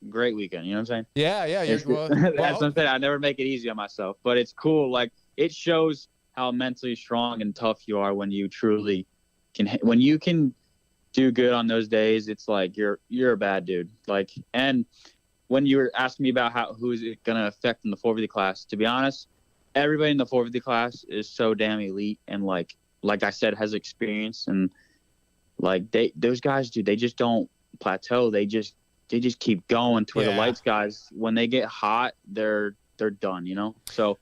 great weekend. You know what I'm saying? Yeah. That's what I'm saying. I never make it easy on myself, but it's cool. Like it shows how mentally strong and tough you are when you truly when you can do good on those days. It's like you're a bad dude. Like, and when you were asking me about who's it going to affect in the 450 class, to be honest, everybody in the 450 class is so damn elite. And like I said, has experience, and like those guys, dude, they just don't plateau. They just keep going to where the lights guys, when they get hot, they're done, you know? So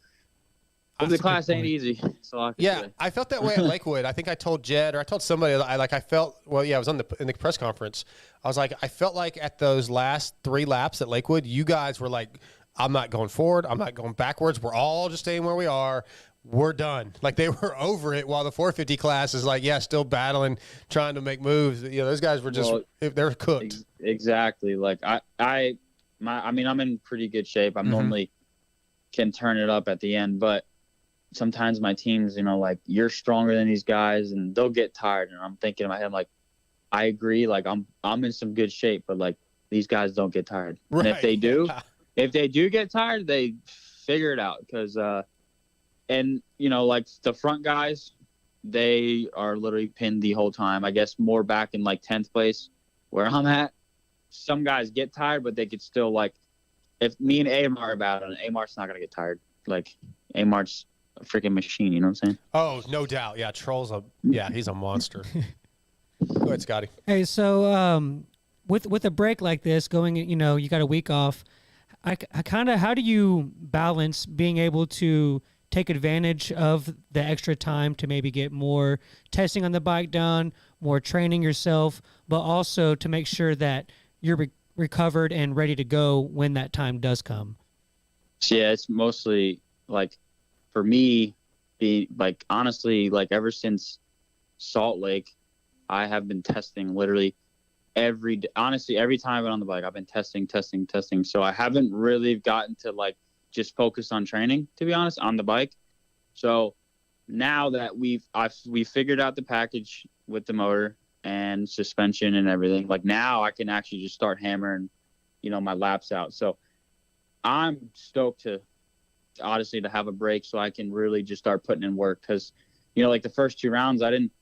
the class ain't easy. So I felt that way at Lakewood. I think I told Jed, or I told somebody, I felt, I was in the press conference. I was like, I felt like at those last 3 laps at Lakewood, you guys were like, I'm not going forward. I'm not going backwards. We're all just staying where we are. We're done. Like they were over it, while the 450 class is like, still battling, trying to make moves. You know, those guys were just, they're cooked. Exactly. Like I'm in pretty good shape. I'm normally can turn it up at the end, but sometimes my teams, you know, like you're stronger than these guys and they'll get tired. And I'm thinking in my head, like, I agree. Like I'm in some good shape, but like these guys don't get tired. Right. And if they do get tired, they figure it out. Cause, and you know, like the front guys, they are literally pinned the whole time. I guess more back in like 10th place where I'm at. Some guys get tired, but they could still, like, if me and Amar are battling, Amar's not going to get tired. Like Amar's a freaking machine, you know what I'm saying? Oh, no doubt. Yeah, he's a monster. Go ahead, Scotty. Hey, so with a break like this, going, you know, you got a week off, I kind of, how do you balance being able to take advantage of the extra time to maybe get more testing on the bike done, more training yourself, but also to make sure that you're recovered and ready to go when that time does come? Yeah, it's mostly like, for me, honestly, like ever since Salt Lake, I have been testing literally every day. Honestly, every time I've been on the bike, I've been testing. So I haven't really gotten to like just focus on training, to be honest, on the bike. So now that we've figured out the package with the motor and suspension and everything, like now I can actually just start hammering, you know, my laps out. So I'm stoked to have a break so I can really just start putting in work. Because, you know, like the first 2 rounds, I didn't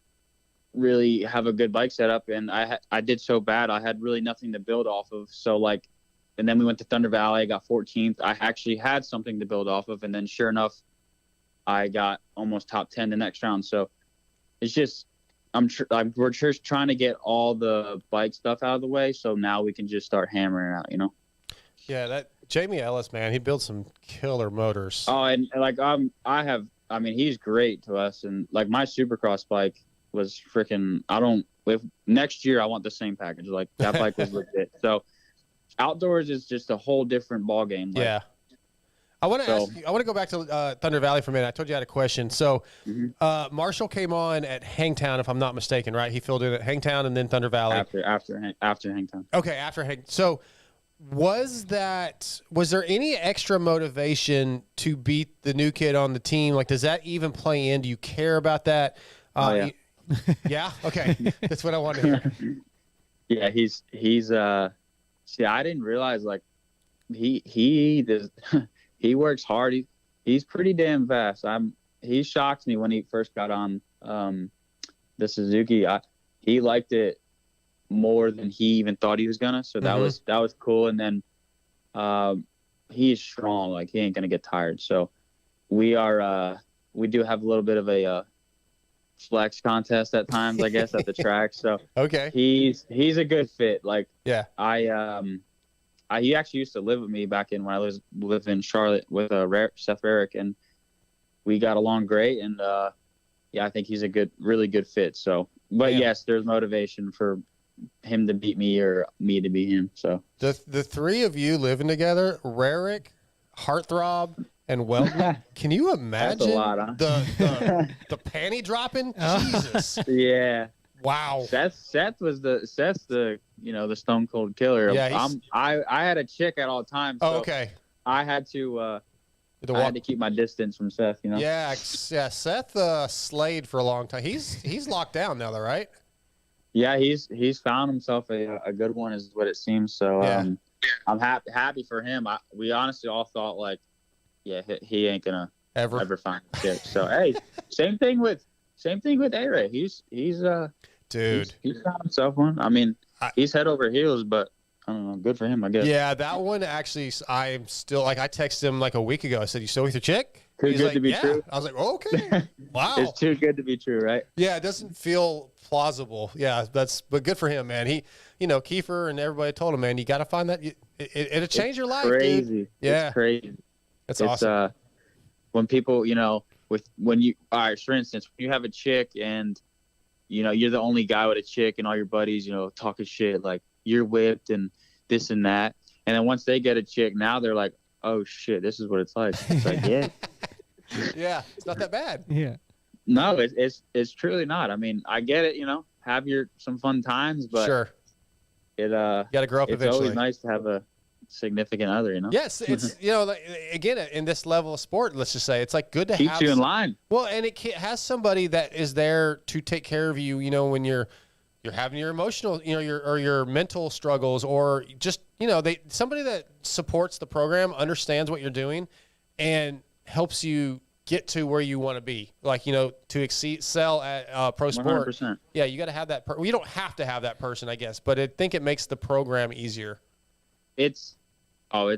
really have a good bike setup, and I did so bad. I had really nothing to build off of. So like, and then we went to Thunder Valley. I got 14th. I actually had something to build off of, and then sure enough, I got almost top 10 the next round. So it's just we're just trying to get all the bike stuff out of the way, so now we can just start hammering out, you know. Yeah, that Jamie Ellis, man, he builds some killer motors. Oh, and like he's great to us, and like my Supercross bike was freaking. If next year I want the same package. Like that bike was legit. So outdoors is just a whole different ball game. Like, yeah. I want to go back to Thunder Valley for a minute. I told you I had a question. So Marshall came on at Hangtown, if I'm not mistaken, right? He filled in at Hangtown and then Thunder Valley. After Hangtown. Okay, after Hangtown. So was there any extra motivation to beat the new kid on the team? Like, does that even play in? Do you care about that? Yeah. Yeah? Okay. That's what I wanted to hear. Yeah, he's see, I didn't realize, like, he does, he works hard. He's pretty damn fast. He shocked me when he first got on the Suzuki. He liked it more than he even thought he was gonna. So that was cool. And then he is strong. Like, he ain't gonna get tired. So we do have a little bit of a flex contest at times, I guess, at the track. So okay, he's a good fit. Like, yeah, he actually used to live with me back when I lived in Charlotte with Seth Rarick, and we got along great. And I think he's a really good fit. So, but yes, there's motivation for him to beat me or me to beat him. So the three of you living together, Rarick, Heartthrob, and Weldon. Can you imagine That's a lot, huh? the panty dropping? Jesus. Yeah. Wow. Seth was the stone cold killer. Yeah, I had a chick at all times. So okay. I had to I had to keep my distance from Seth, you know? Yeah, Seth slayed for a long time. He's locked down now, though, right? Yeah, he's found himself a good one, is what it seems. So I'm happy for him. We honestly all thought, like, yeah, he ain't gonna ever find a chick. So hey, same thing with A-Ray. He's dude. He's found himself one. I mean, he's head over heels, but I don't know. Good for him, I guess. Yeah, that one actually, I'm still like, I texted him like a week ago. I said, "You still with your chick?" Too good to be true. I was like, "Okay, wow." It's too good to be true, right? Yeah, it doesn't feel plausible. Yeah, but good for him, man. He, Kiefer and everybody told him, man, you got to find that. It'll change your life, crazy. dude. Yeah, it's crazy. That's awesome. When people, all right, for instance, when you have a chick and, you're the only guy with a chick and all your buddies, talking shit, like you're whipped and this and that. And then once they get a chick, now they're like, oh shit, this is what it's like. It's like, yeah. Yeah, it's not that bad. Yeah. No, it's truly not. I mean, I get it, have some fun times, but sure. You got to grow up it's eventually. always nice to have a significant other, Yes, it's like, again, in this level of sport, let's just say it's like good to keeps you in line. Well, and it has somebody that is there to take care of you, when you're having your emotional, your mental struggles, or just somebody that supports the program, understands what you're doing, and helps you get to where you want to be, like to excel at pro sport. 100%. Yeah, you got to have that. You don't have to have that person, I guess, but I think it makes the program easier. It's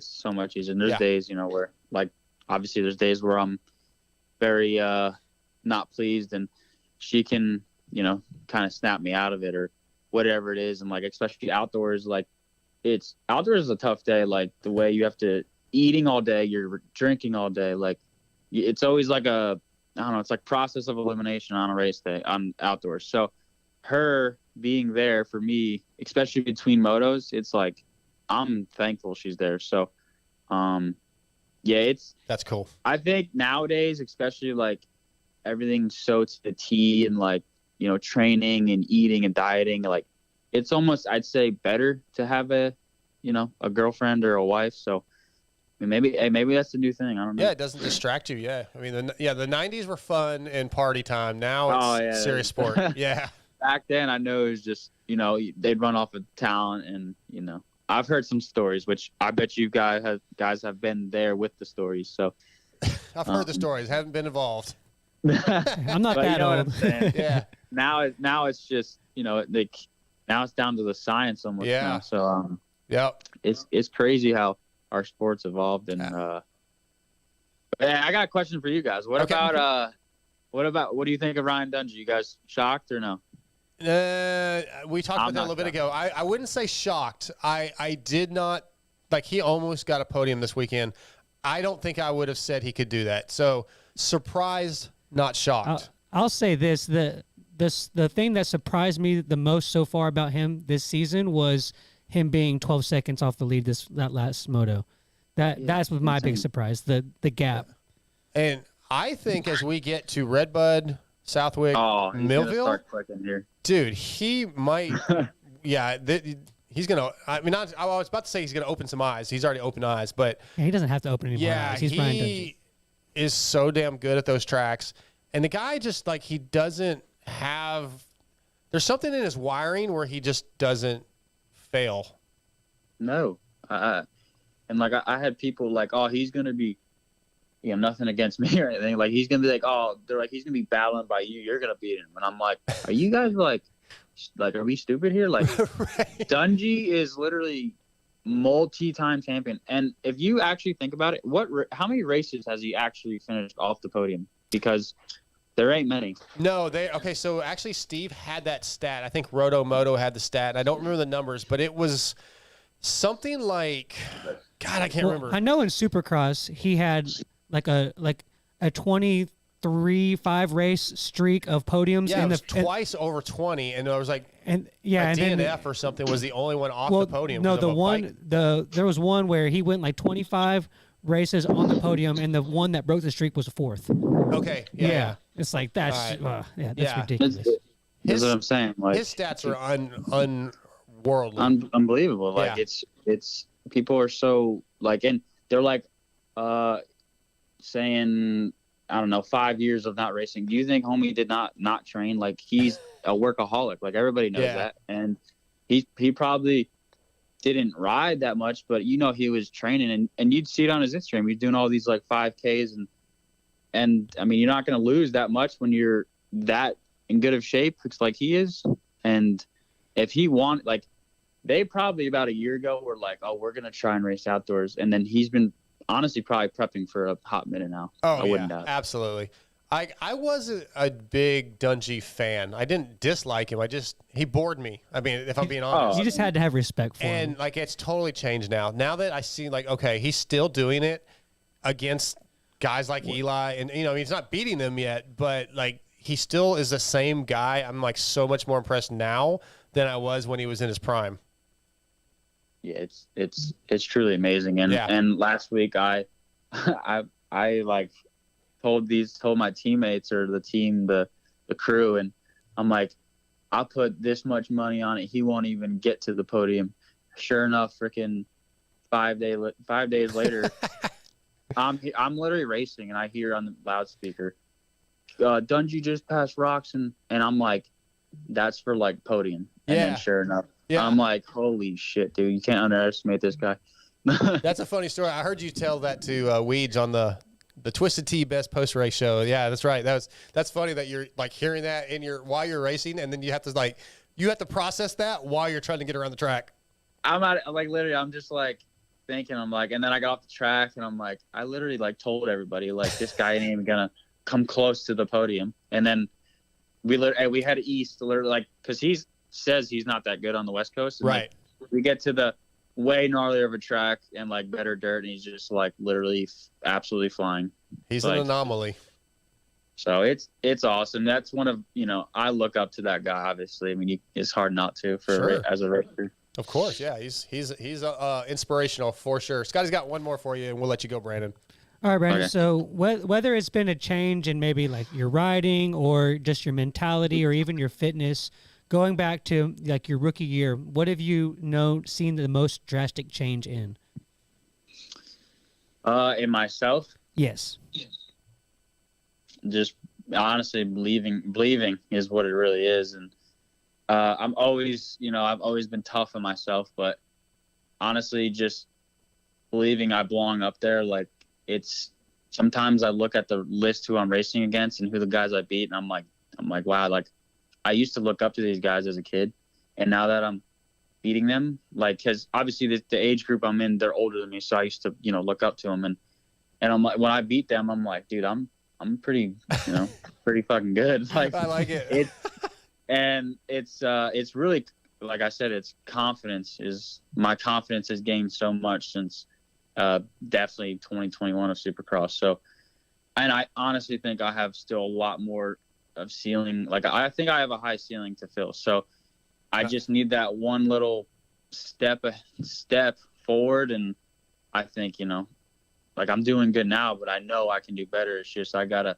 so much easier. And there's days, where, like, obviously there's days where I'm very not pleased, and she can, kind of snap me out of it or whatever it is. And like, especially outdoors, like outdoors is a tough day. Like the way you have to eating all day, you're drinking all day. Like it's always like it's like process of elimination on a race day on outdoors. So her being there for me, especially between motos, it's like, I'm thankful she's there. So, that's cool. I think nowadays, especially like everything's so to the T, and like, training and eating and dieting, like it's almost, I'd say, better to have a girlfriend or a wife. So I mean, maybe that's the new thing. I don't know. Yeah, it doesn't distract you. Yeah. I mean, the 90s were fun and party time. Now it's serious sport. Yeah. Back then, I know it was just, they'd run off of talent, and, I've heard some stories, which I bet you guys have been there with the stories. So I've heard the stories, haven't been involved. I'm not that old. Yeah. Now it's just, now it's down to the science almost. Yeah. Now. So it's crazy how our sports evolved. And I got a question for you guys. What about what do you think of Ryan Dungey? You guys shocked or no? We talked about that a little bit ago. I wouldn't say shocked. I did not, like, he almost got a podium this weekend. I don't think I would have said he could do that. So surprised, not shocked. I'll say this: the thing that surprised me the most so far about him this season was him being 12 seconds off the lead that last moto. That's was my big surprise. The gap. And I think as we get to Redbud, Southwick, Millville, dude, he might. Yeah, he's gonna. I mean, I was about to say he's gonna open some eyes. He's already opened eyes, but he doesn't have to open any more eyes. He's Ryan Dungey. He is so damn good at those tracks, and the guy just like he doesn't have. There's something in his wiring where he just doesn't fail. No, and like I had people like, oh, he's gonna be. Nothing against me or anything. Like he's gonna be like, oh, they're like he's gonna be battling by you. You're gonna beat him, and I'm like, are you guys like, are we stupid here? Like, right. Dungey is literally multi-time champion, and if you actually think about it, how many races has he actually finished off the podium? Because there ain't many. No, okay. So actually, Steve had that stat. I think Roto Moto had the stat. I don't remember the numbers, but it was something like, God, I can't remember. I know in Supercross he had like a 23-5 race streak of podiums. Yeah, it was twice over 20, and it was like DNF or something was the only one off the podium. No, there was one where he went like 25 races on the podium, and the one that broke the streak was fourth. Okay, yeah. It's like that's ridiculous. That's what I'm saying. Like his stats are unworldly, unbelievable. Like it's people are so like, and they're like, saying, I don't know, 5 years of not racing. Do you think homie did not train? Like, he's a workaholic. Like, everybody knows that. And he probably didn't ride that much, but he was training, and you'd see it on his Instagram. He's doing all these like 5Ks, and I mean, you're not going to lose that much when you're that in good of shape. It's like he is. And if he like, they probably about a year ago were like, oh, we're going to try and race outdoors. And then he's been honestly probably prepping for a hot minute now. Oh, I wouldn't doubt. Absolutely. I wasn't a big Dungey fan. I didn't dislike him. He bored me. I mean, if I'm being honest. You just had to have respect for him. And like, it's totally changed now. Now that I see, like, okay, he's still doing it against guys like Eli, and he's not beating them yet, but like, he still is the same guy. I'm like so much more impressed now than I was when he was in his prime. Yeah, it's truly amazing. And last week I like told my teammates or the team, the crew, and I'm like, I'll put this much money on it, he won't even get to the podium. Sure enough, freaking 5 days later, I'm literally racing, and I hear on the loudspeaker, Dungey just passed Roxon, and I'm like, that's for like podium. And then sure enough, I'm like, holy shit, dude, you can't underestimate this guy. That's a funny story. I heard you tell that to Weeds on the Twisted Tea Best Post Race show. Yeah, that's right. That's funny that you're like hearing that while you're racing, and then you have to process that while you're trying to get around the track. I'm not like, literally, I'm just like thinking, I'm like, and then I got off the track, and I'm like, I literally like told everybody, like, this guy ain't even gonna come close to the podium. And then we had East literally, like, because he says he's not that good on the West Coast, and right? Like, we get to the way gnarlier of a track and like better dirt, and he's just like literally absolutely flying. He's like, an anomaly. So it's awesome. That's one of, I look up to that guy, obviously. I mean, it's hard not to as a racer. Of course, yeah. He's inspirational for sure. Scotty's got one more for you, and we'll let you go, Brandon. All right, Brandon. Okay. So whether it's been a change in maybe like your riding or just your mentality or even your fitness, going back to like your rookie year, what have you seen the most drastic change in? In myself? Yes. Just honestly believing is what it really is. And I'm always, I've always been tough on myself, but honestly, just believing I belong up there. Like, sometimes I look at the list who I'm racing against and who the guys I beat, and I'm like, wow, like, I used to look up to these guys as a kid, and now that I'm beating them, like, because obviously the age group I'm in, they're older than me, so I used to, look up to them, and I'm like, when I beat them, I'm like, dude, I'm pretty, pretty fucking good. Like, I like it. It's really, like I said, it's confidence. My confidence has gained so much since definitely 2021 of Supercross. So, and I honestly think I have still a lot more of ceiling. Like, I think I have a high ceiling to fill. So I just need that one little step forward. And I think, like, I'm doing good now, but I know I can do better. It's just, I got to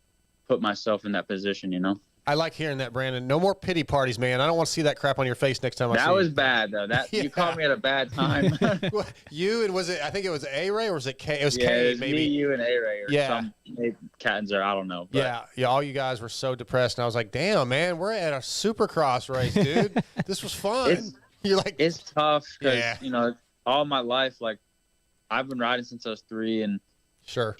put myself in that position, I like hearing that, Brandon. No more pity parties, man. I don't want to see that crap on your face next time I see you. That was bad, though. You caught me at a bad time. You and I think it was A-Ray, or was it K? It was yeah, K, it was maybe. me, you, and A-Ray, or Yeah. some Cattons, or I don't know. But Yeah, all you guys were so depressed, and I was like, damn, man, we're at a Supercross race, dude. This was fun. You're like, it's tough because, Yeah. all my life, like, I've been riding since I was 3, and sure.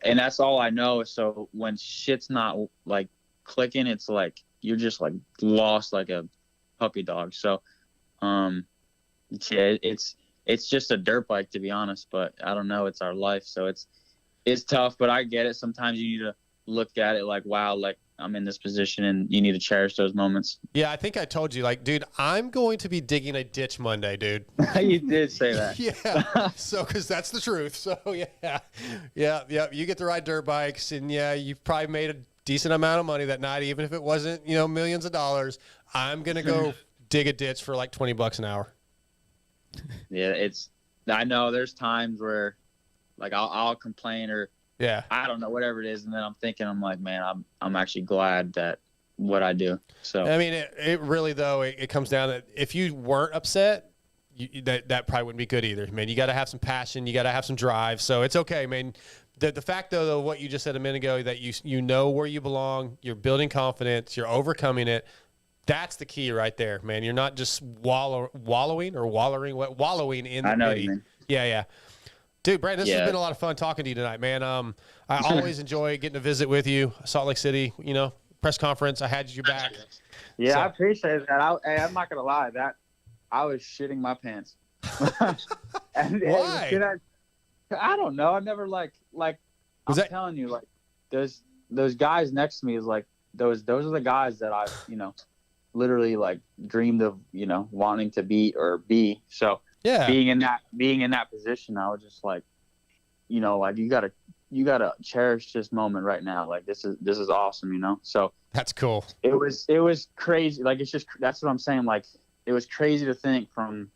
And that's all I know. So when shit's not, like, clicking, it's like you're just like lost like a puppy dog. So it's just a dirt bike, to be honest, but I don't know, it's our life. So it's tough, but I get it. Sometimes you need to look at it like, wow, like, I'm in this position, and you need to cherish those moments. Yeah, I think I told you, like, dude, I'm going to be digging a ditch Monday, dude. You did say that. Yeah. So, because that's the truth. So, yeah. You get to ride dirt bikes, and yeah, you've probably made a decent amount of money that night, even if it wasn't, millions of dollars. I'm going to go dig a ditch for like $20 an hour. Yeah, I know there's times where, like, I'll complain, or yeah, I don't know, whatever it is, and then I'm like, man, I'm actually glad that what I do. So I mean, it really, though, it comes down to, if you weren't upset, that probably wouldn't be good either, man. You got to have some passion, you got to have some drive. So it's okay, man. The fact, though, what you just said a minute ago, that you know where you belong, you're building confidence, you're overcoming it. That's the key right there, man. You're not just wallowing in the I know what pity. you mean. Yeah. Dude, Brandon, this has been a lot of fun talking to you tonight, man. I always enjoy getting to visit with you. Salt Lake City, press conference. I had you back. Yeah, So- I appreciate that. I'm not gonna lie, that I was shitting my pants. And Why? I don't know. I never I'm telling you, like those guys next to me is like those are the guys that I've literally like dreamed of wanting to beat or be. So Yeah. being in that position, I was just like, like you gotta cherish this moment right now. Like this is awesome, So That's cool. it was crazy. Like that's what I'm saying. Like it was crazy to think from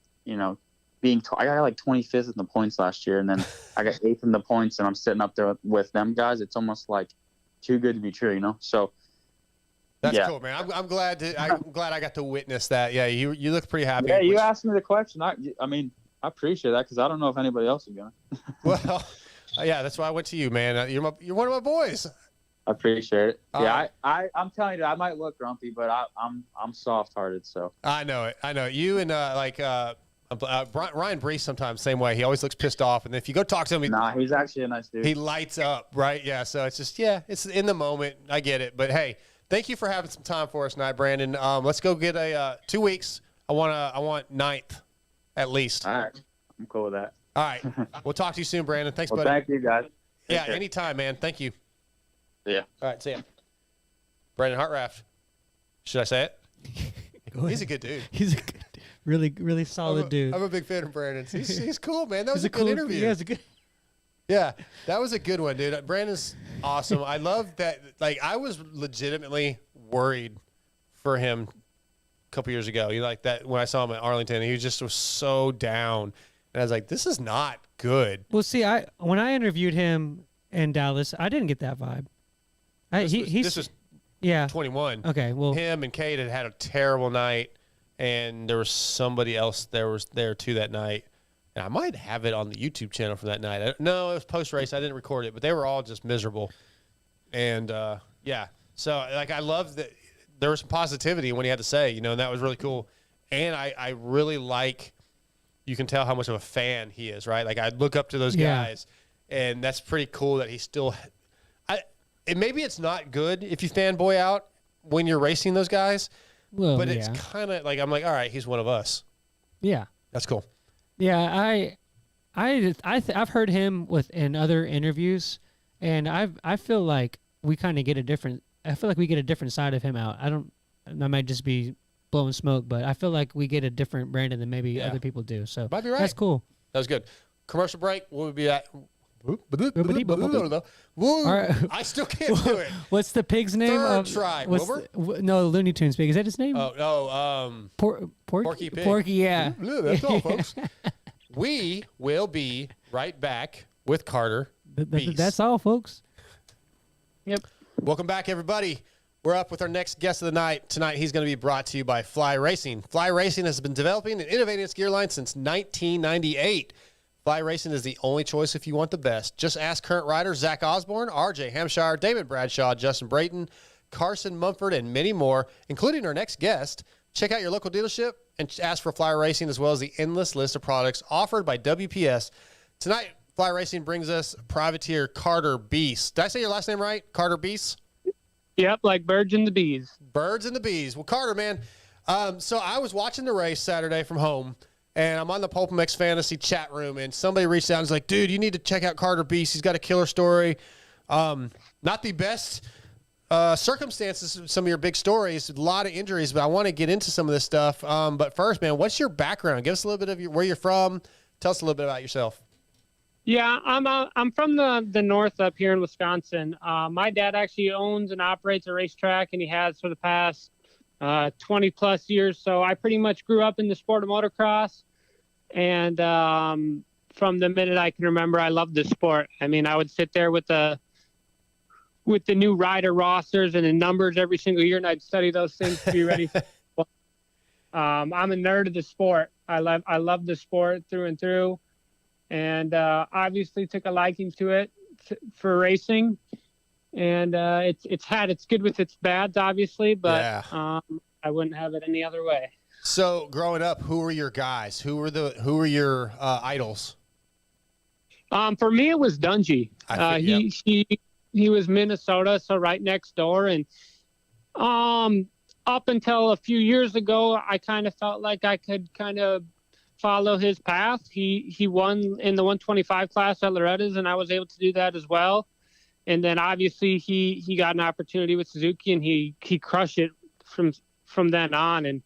I got like 25th in the points last year, and then I got 8th in the points, and I'm sitting up there with them guys. It's almost like too good to be true, So That's cool, man. I'm glad I got to witness that. Yeah, you look pretty happy. Yeah, you asked me the question. I mean, I appreciate that because I don't know if anybody else is gonna. Well, yeah, that's why I went to you, man. You're one of my boys. I appreciate it. Yeah, I'm telling you, I might look grumpy, but I'm soft-hearted. So I know it. You and Ryan Brees sometimes same way. He always looks pissed off, and if you go talk to him, he's actually a nice dude. he lights up, right? Yeah. So it's just it's in the moment. I get it, but hey, thank you for having some time for us tonight, Brandon. Let's go get a 2 weeks. I want 9th at least. All right, I'm cool with that. All right, we'll talk to you soon, Brandon. Thanks, Well, buddy. thank you guys. Take Yeah, care. anytime, man. Thank you. Yeah. All right, see ya. Brandon Hartranft. Should I say it? He's a good dude. He's a good, really solid dude. I'm a big fan of Brandon. He's cool, man. That was He's a good interview. Yeah, it's a good. Yeah, that was a good one, dude. Brandon's awesome. I love that. Like, I was legitimately worried for him a couple years ago. Like that when I saw him at Arlington, he was so down, and I was like, "This is not good." Well, see, when I interviewed him in Dallas, I didn't get that vibe. This was yeah 21. Okay, well, him and Kate had a terrible night, and there was somebody else there too that night. And I might have it on the YouTube channel from that night. No, it was post race. I didn't record it, but they were all just miserable. And yeah, so like I love that there was some positivity in what he had to say, and that was really cool. And I really like, you can tell how much of a fan he is, right? Like I look up to those guys, and that's pretty cool that he still. And maybe it's not good if you fanboy out when you're racing those guys, but it's kind of like I'm like, all right, he's one of us. Yeah, that's cool. Yeah, I've heard him in other interviews, and I feel like we kind of get a different. I feel like we get a different side of him out. I might just be blowing smoke, but I feel like we get a different Brandon than maybe other people do. So might be right. That's cool. That was good. Commercial break. We'll be at. All right. I still can't do it. What's the pig's name? Third try. Wilbur? No, Looney Tunes pig. Is that his name? Oh no. Porky Pig. Porky, yeah. That's all, folks. We will be right back with Carter Biese. That's all, folks. Yep. Welcome back, everybody. We're up with our next guest of the night. Tonight, he's going to be brought to you by Fly Racing. Fly Racing has been developing and innovating its gear line since 1998. Fly Racing is the only choice if you want the best. Just ask current riders Zach Osborne, RJ Hampshire, David Bradshaw, Justin Brayton, Carson Mumford, and many more, including our next guest. Check out your local dealership and ask for Fly Racing, as well as the endless list of products offered by WPS. Tonight, Fly Racing brings us privateer Carte Biese. Did I say your last name right? Carte Biese? Yep, like birds and the bees. Birds and the bees. Well, Carter, man, so I was watching the race Saturday from home, and I'm on the Pulp MX Fantasy chat room, and somebody reached out and was like, dude, you need to check out Carte Biese. He's got a killer story. Not the best circumstances, some of your big stories, a lot of injuries, but I want to get into some of this stuff. But first, man, what's your background? Give us a little bit of where you're from. Tell us a little bit about yourself. Yeah, I'm from the north up here in Wisconsin. My dad actually owns and operates a racetrack, and he has for the past 20 plus years. So I pretty much grew up in the sport of motocross, and from the minute I can remember, I loved the sport. I mean, I would sit there with the new rider rosters and the numbers every single year, and I'd study those things to be ready. I'm a nerd of the sport. I love the sport through and through. And obviously took a liking to it for racing, and it's had its good with its bads, obviously, but I wouldn't have it any other way. So growing up, who were your guys? Who were your idols? For me, it was Dungy. He was Minnesota, so right next door, and up until a few years ago, I kind of felt like I could kind of follow his path. He won in the 125 class at Loretta's, and I was able to do that as well. And then obviously he got an opportunity with Suzuki, and he crushed it from then on. And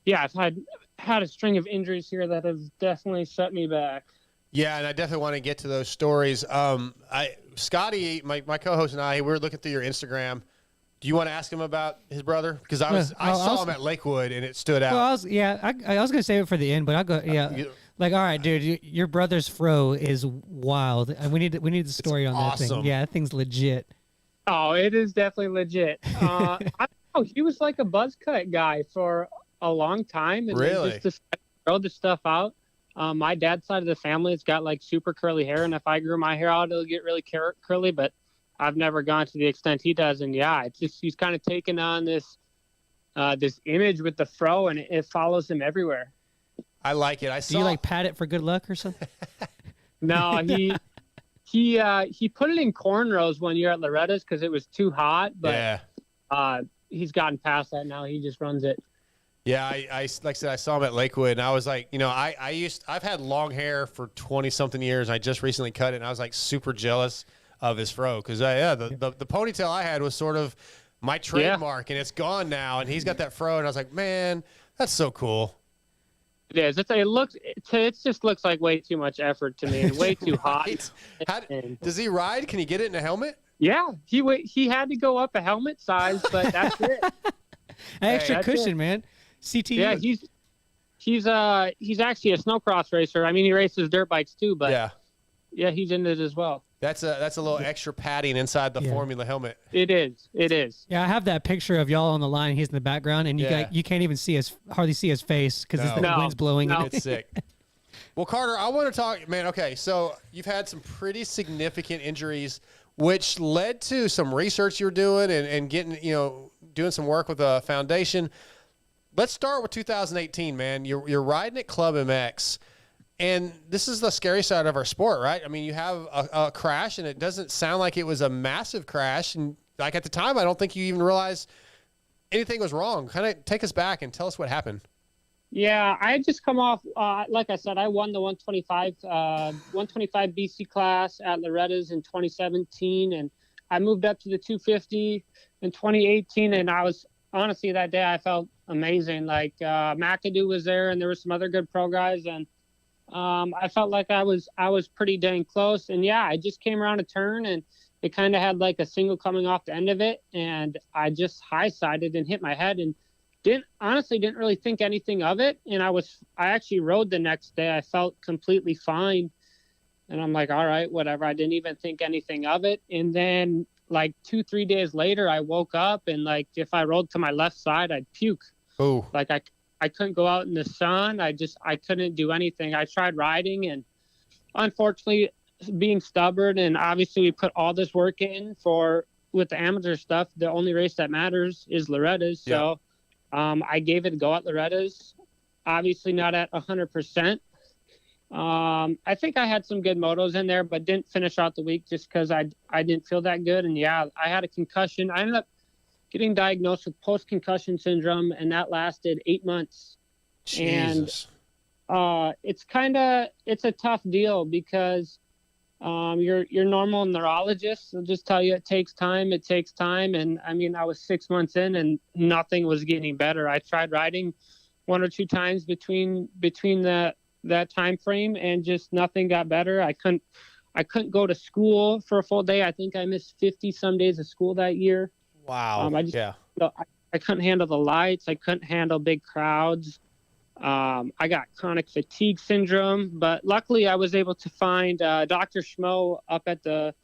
yeah, I've had a string of injuries here that have definitely set me back. Yeah, and I definitely want to get to those stories. Scotty, my co-host, and we were looking through your Instagram. Do you want to ask him about his brother? Because I saw him at Lakewood, and it stood out. Well, I was gonna save it for the end, but I'll go. Yeah, like, all right, dude, your brother's fro is wild. And we need the story on that thing. Yeah, that thing's legit. Oh, it is definitely legit. I don't know, he was like a buzz cut guy for a long time, and really just grow the stuff out. My dad's side of the family has got like super curly hair, and if I grew my hair out, it'll get really curly. But I've never gone to the extent he does, and yeah, it's just he's kind of taken on this image with the fro, and it follows him everywhere. I like it. Do you like pat it for good luck or something? No, he put it in cornrows one year at Loretta's because it was too hot, but he's gotten past that now. He just runs it. Yeah, I like I said, I saw him at Lakewood, and I was like, I've had long hair for 20 something years. And I just recently cut it, and I was like super jealous of his fro because the ponytail I had was sort of my trademark, and it's gone now, and he's got that fro, and I was like, man, that's so cool. It is. It just looks like way too much effort to me, and way too hot. Does he ride? Can he get it in a helmet? Yeah, he had to go up a helmet size, but that's it. Extra cushion, man. CTU. Yeah, he's actually a snowcross racer. I mean, he races dirt bikes too, but yeah, he's into it as well. That's a little extra padding inside the Formula helmet. It is. Yeah, I have that picture of y'all on the line. He's in the background, and you can't even hardly see his face because the wind's blowing. No. It's sick. Well, Carter, I want to talk, man. Okay, so you've had some pretty significant injuries, which led to some research you were doing and getting, doing some work with a foundation. Let's start with 2018, man. You're riding at Club MX, and this is the scary side of our sport, right? I mean, you have a crash, and it doesn't sound like it was a massive crash. And like at the time, I don't think you even realized anything was wrong. Kind of take us back and tell us what happened. Yeah, I had just come off, like I said, I won the 125 BC class at Loretta's in 2017, and I moved up to the 250 in 2018, and I was, honestly, that day I felt amazing. Like McAdoo was there, and there were some other good pro guys, and I felt like I was pretty dang close. And yeah, I just came around a turn, and it kind of had like a single coming off the end of it, and I just high-sided and hit my head, and didn't really think anything of it. And I actually rode the next day. I felt completely fine, and I'm like, all right, whatever. I didn't even think anything of it. And then like 2-3 days later, I woke up, and like if I rolled to my left side, I'd puke. Oh, like I couldn't go out in the sun. I couldn't do anything. I tried riding, and unfortunately, being stubborn, and obviously we put all this work in with the amateur stuff. The only race that matters is Loretta's. So I gave it a go at Loretta's. Obviously not at 100%. I think I had some good motos in there, but didn't finish out the week just because I didn't feel that good. And yeah, I had a concussion. I ended up getting diagnosed with post-concussion syndrome, and that lasted 8 months. Jesus. And it's a tough deal because your normal neurologist will just tell you it takes time. And I mean, I was 6 months in, and nothing was getting better. I tried riding 1 or 2 times between that time frame, and just nothing got better. I couldn't go to school for a full day. I think I missed 50 some days of school that year. Wow. I couldn't handle the lights. I couldn't handle big crowds. I got chronic fatigue syndrome, but luckily I was able to find Dr. Schmo up at the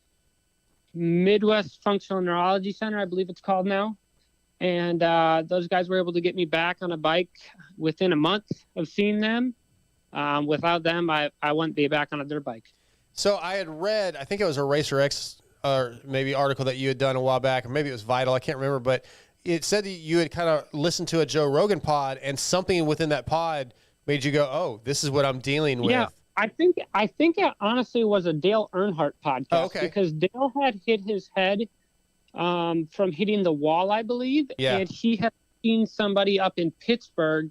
Midwest Functional Neurology Center, I believe it's called now. And those guys were able to get me back on a bike within a month of seeing them. Without them, I wouldn't be back on a dirt bike. So I had read, I think it was a Racer X or maybe article that you had done a while back, or maybe it was Vital, I can't remember, but it said that you had kind of listened to a Joe Rogan pod, and something within that pod made you go, "Oh, this is what I'm dealing with." Yeah, I think it honestly was a Dale Earnhardt podcast. Oh, okay. Because Dale had hit his head from hitting the wall, I believe. Yeah. And he had seen somebody up in Pittsburgh,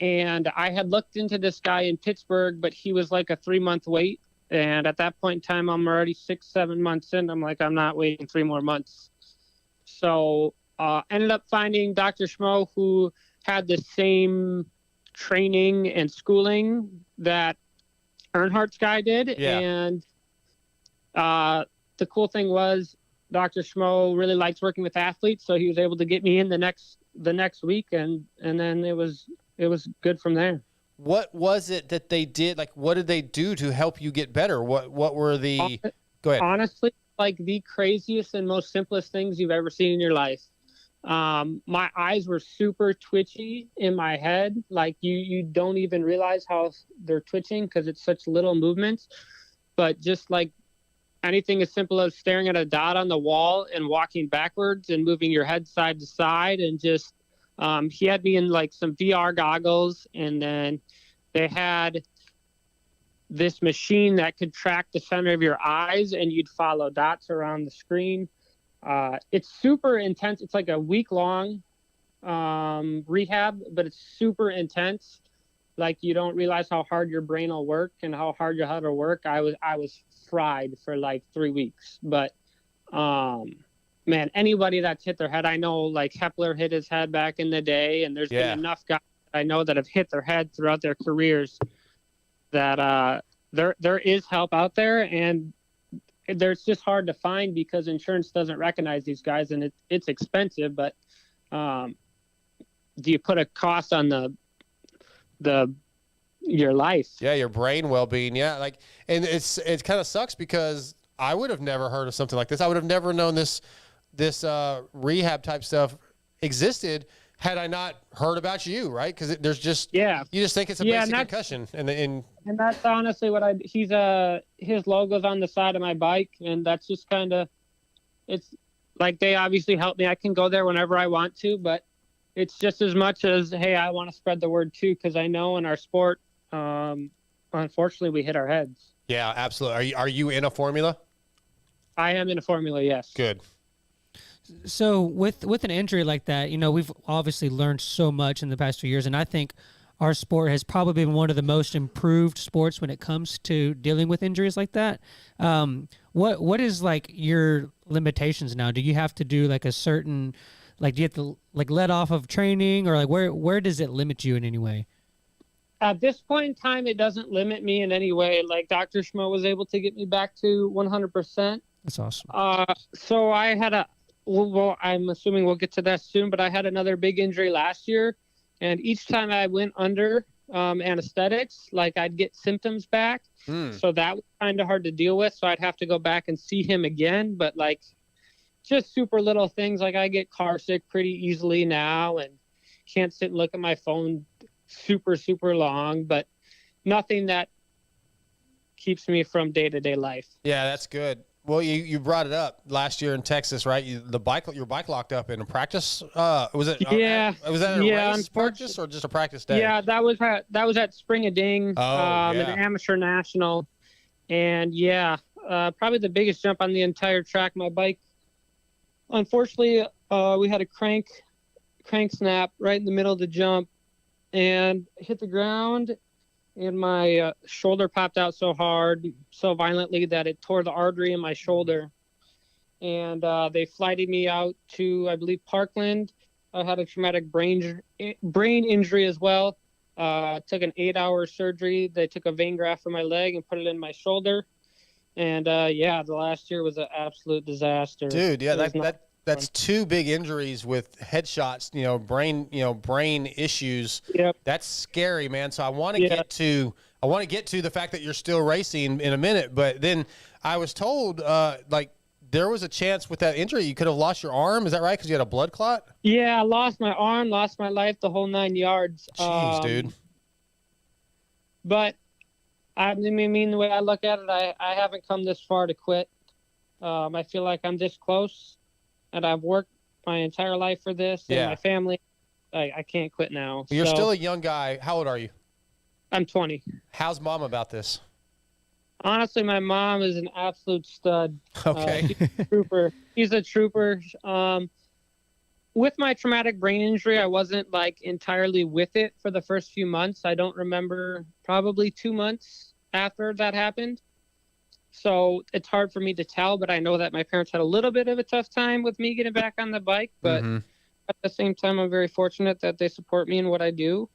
and I had looked into this guy in Pittsburgh, but he was like a 3-month wait. And at that point in time, I'm already 6-7 months in. I'm like, I'm not waiting 3 more months. So ended up finding Dr. Schmo, who had the same training and schooling that Earnhardt's guy did. Yeah. And the cool thing was Dr. Schmo really likes working with athletes, so he was able to get me in the next week, and then it was good from there. What was it that they did? Like, what did they do to help you get better? What were the? Go ahead. Honestly, like the craziest and most simplest things you've ever seen in your life. My eyes were super twitchy in my head. Like you don't even realize how they're twitching because it's such little movements. But just like anything as simple as staring at a dot on the wall and walking backwards and moving your head side to side, and just he had me in like some VR goggles, and then they had this machine that could track the center of your eyes, and you'd follow dots around the screen. It's super intense. It's like a week-long rehab, but it's super intense. Like you don't realize how hard your brain will work and how hard your head will work. I was fried for like 3 weeks, but man, anybody that's hit their head, I know like Hepler hit his head back in the day, and there's been enough guys I know that have hit their head throughout their careers that there is help out there, and there's just hard to find because insurance doesn't recognize these guys, and it's expensive. But do you put a cost on your life? Yeah, your brain well-being. Yeah, like, and it kind of sucks because I would have never heard of something like this. I would have never known this rehab type stuff existed had I not heard about you, right? Because there's just you just think it's a basic concussion, and that's honestly what his logo's on the side of my bike, and that's just kind of, it's like they obviously help me. I can go there whenever I want to, but it's just as much as, hey, I want to spread the word too, because I know in our sport, unfortunately, we hit our heads. Yeah, absolutely. Are you in a formula? I am in a formula, yes. Good. So with an injury like that, we've obviously learned so much in the past few years, and I think our sport has probably been one of the most improved sports when it comes to dealing with injuries like that. What is like your limitations now? Do you have to do like a certain, like, do you have to like let off of training, or like where does it limit you in any way? At this point in time, it doesn't limit me in any way. Like Dr. Schmo was able to get me back to 100%. That's awesome. So I had well, I'm assuming we'll get to that soon, but I had another big injury last year, and each time I went under anesthetics, like I'd get symptoms back. So that was kind of hard to deal with. So I'd have to go back and see him again. But like just super little things, like I get car sick pretty easily now and can't sit and look at my phone super, super long, but nothing that keeps me from day-to-day life. Yeah, that's good. Well, you brought it up last year in Texas, right? Your bike locked up in a practice. Was it? Yeah. Was that a race practice or just a practice day? Yeah, that was at Spring-a-Ding, an amateur national, and probably the biggest jump on the entire track. My bike, unfortunately, we had a crank snap right in the middle of the jump, and hit the ground. And my shoulder popped out so hard, so violently that it tore the artery in my shoulder. And they flighted me out to, I believe, Parkland. I had a traumatic brain injury as well. Took an 8-hour surgery. They took a vein graft from my leg and put it in my shoulder. And the last year was an absolute disaster. Dude, yeah, that's 2 big injuries with headshots, brain issues. Yep. That's scary, man. So I want to get to the fact that you're still racing in a minute, but then I was told there was a chance with that injury you could have lost your arm. Is that right? Because you had a blood clot? Yeah, I lost my arm, lost my life, the whole 9 yards. Jeez, dude. But I mean, the way I look at it, I haven't come this far to quit. I feel like I'm this close, and I've worked my entire life for this and my family. I can't quit now. You're still a young guy. How old are you? I'm 20. How's mom about this? Honestly, my mom is an absolute stud. Okay. She's a trooper. She's a trooper. With my traumatic brain injury, I wasn't like entirely with it for the first few months. I don't remember, probably 2 months after that happened. So it's hard for me to tell, but I know that my parents had a little bit of a tough time with me getting back on the bike. But at the same time, I'm very fortunate that they support me in what I do.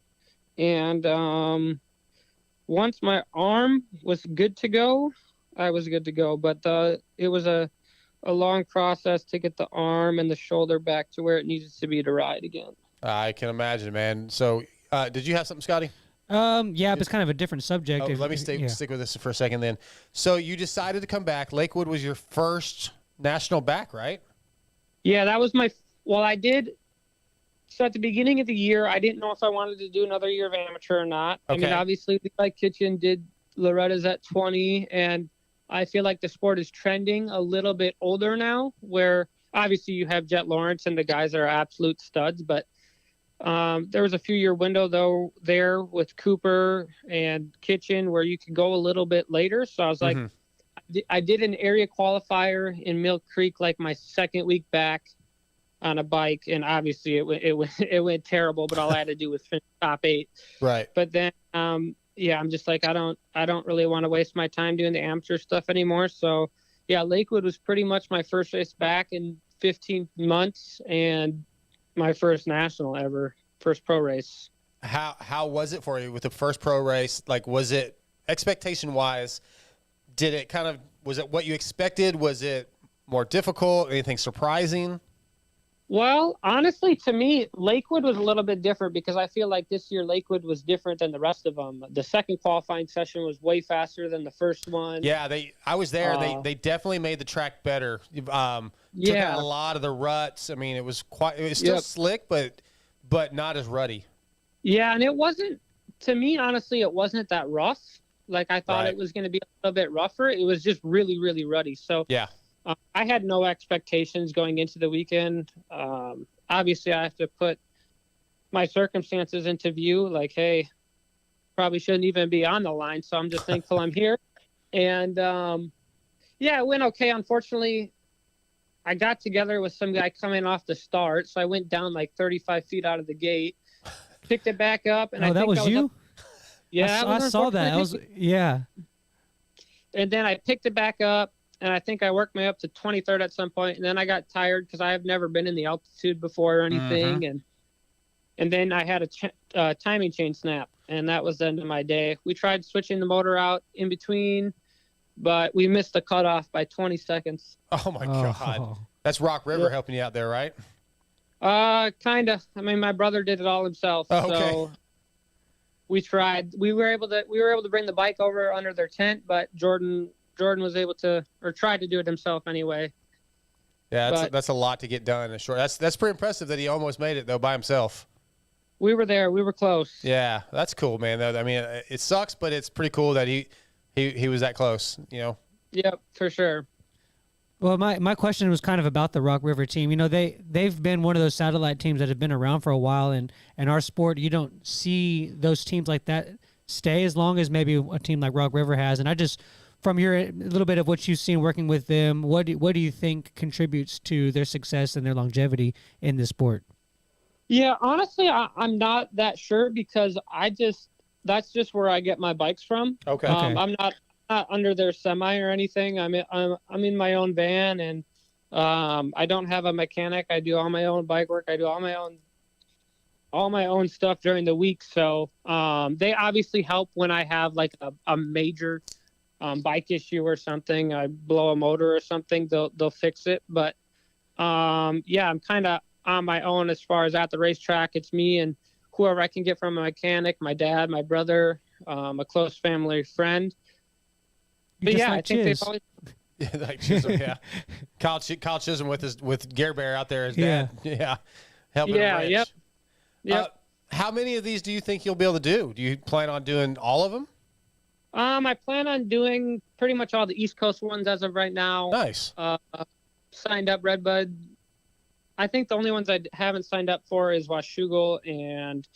And once my arm was good to go, I was good to go. But it was a long process to get the arm and the shoulder back to where it needed to be to ride again. I can imagine, man. So did you have something, Scotty? Yeah, but it's kind of a different subject. Let me stick with this for a second then. So you decided to come back. Lakewood was your first national back, right? Yeah, that was I did. So at the beginning of the year, I didn't know if I wanted to do another year of amateur or not. Okay. I mean, obviously, Levi Kitchen did Loretta's at 20, and I feel like the sport is trending a little bit older now, where obviously you have Jet Lawrence and the guys are absolute studs, but there was a few-year window, though, there with Cooper and Kitchen where you could go a little bit later. So I was like, I did an area qualifier in Mill Creek like my second week back on a bike, and obviously it went terrible, but all I had to do was finish top 8. Right. But then I'm just like, I don't really want to waste my time doing the amateur stuff anymore. So yeah, Lakewood was pretty much my first race back in 15 months and my first national ever, first pro race. How was it for you with the first pro race? Like, was it expectation wise? Was it what you expected? Was it more difficult? Anything surprising? Well, honestly, to me, Lakewood was a little bit different because I feel like this year Lakewood was different than the rest of them. The second qualifying session was way faster than the first one. Yeah, I was there. They definitely made the track better. Took out a lot of the ruts. I mean, it was still slick, but not as ruddy. Yeah, and it wasn't, to me, honestly, it wasn't that rough. Like I thought it was going to be a little bit rougher. It was just really, really ruddy. So yeah. I had no expectations going into the weekend. Obviously, I have to put my circumstances into view. Like, hey, probably shouldn't even be on the line. So I'm just thankful I'm here. And, it went okay. Unfortunately, I got together with some guy coming off the start. So I went down like 35 feet out of the gate, picked it back up. And that was you? Yeah. I saw that. And then I picked it back up. And I think I worked my up to 23rd at some point, and then I got tired because I have never been in the altitude before or anything, and then I had a timing chain snap, and that was the end of my day. We tried switching the motor out in between, but we missed the cutoff by 20 seconds. Oh my God, that's Rock River helping you out there, right? Kind of. I mean, my brother did it all himself, so we tried. We were able to bring the bike over under their tent, but Jordan was able to, or tried to do it himself anyway. Yeah, that's a lot to get done in a short. That's pretty impressive that he almost made it though by himself. We were there. We were close. Yeah, that's cool, man. I mean, it sucks, but it's pretty cool that he was that close. You know. Yep, for sure. Well, my question was kind of about the Rock River team. You know, they've been one of those satellite teams that have been around for a while, and our sport, you don't see those teams like that stay as long as maybe a team like Rock River has. And I just, from a little bit of what you've seen working with them, what do you think contributes to their success and their longevity in this sport? Yeah, honestly, I'm not that sure because that's just where I get my bikes from. Okay. I'm not under their semi or anything. I'm in my own van, and I don't have a mechanic. I do all my own bike work. I do all my own stuff during the week. So they obviously help when I have like a major bike issue or something. I blow a motor or something, they'll fix it. But I'm kind of on my own as far as at the racetrack. It's me and whoever I can get from a mechanic, my dad, my brother, a close family friend. But yeah, I think they've always. Yeah, like Chisholm, yeah. Kyle Chisholm with Gare Bear out there, his dad. Yeah. Helping him ranch. Yep. How many of these do you think you'll be able to do? Do you plan on doing all of them? I plan on doing pretty much all the East Coast ones as of right now. Nice. Signed up Redbud. I think the only ones I haven't signed up for is Washougal and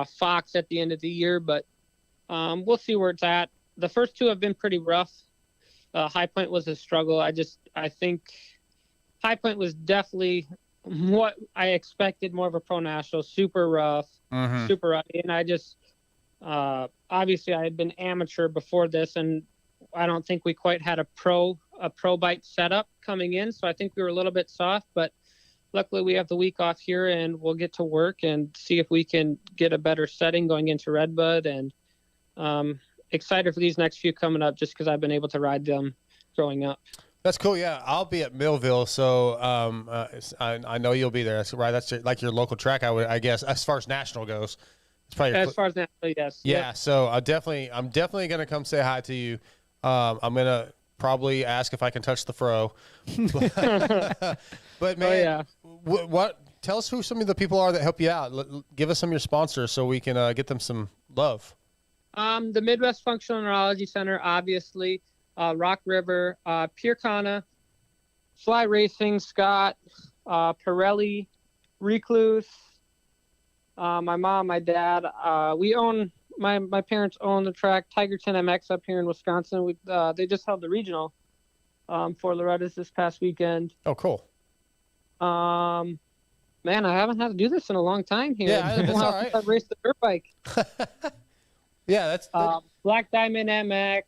Fox at the end of the year, but we'll see where it's at. The first two have been pretty rough. High Point was a struggle. I think High Point was definitely what I expected, more of a pro national, super rough, super rough. And I just, obviously I had been amateur before this, and I don't think we quite had a pro bike setup coming in. So I think we were a little bit soft, but luckily we have the week off here and we'll get to work and see if we can get a better setting going into Redbud. And excited for these next few coming up just because I've been able to ride them growing up. That's cool. Yeah, I'll be at Millville, so I know you'll be there. That's right. That's like your local track, I guess, as far as national goes. It's probably as far as national, yes. Yeah. Yep. So I'm definitely gonna come say hi to you. I'm gonna probably ask if I can touch the fro. But man, what? Tell us who some of the people are that help you out. Give us some of your sponsors so we can get them some love. The Midwest Functional Neurology Center, obviously. Rock River, Piercana, Fly Racing, Scott, Pirelli, Recluse, my mom, my dad. We own, my parents own the track Tigerton MX up here in Wisconsin. They just held the regional for Loretta's this past weekend. Oh, cool. Man, I haven't had to do this in a long time here. Yeah, that's all right. I've raced the dirt bike. Yeah, that's Black Diamond MX.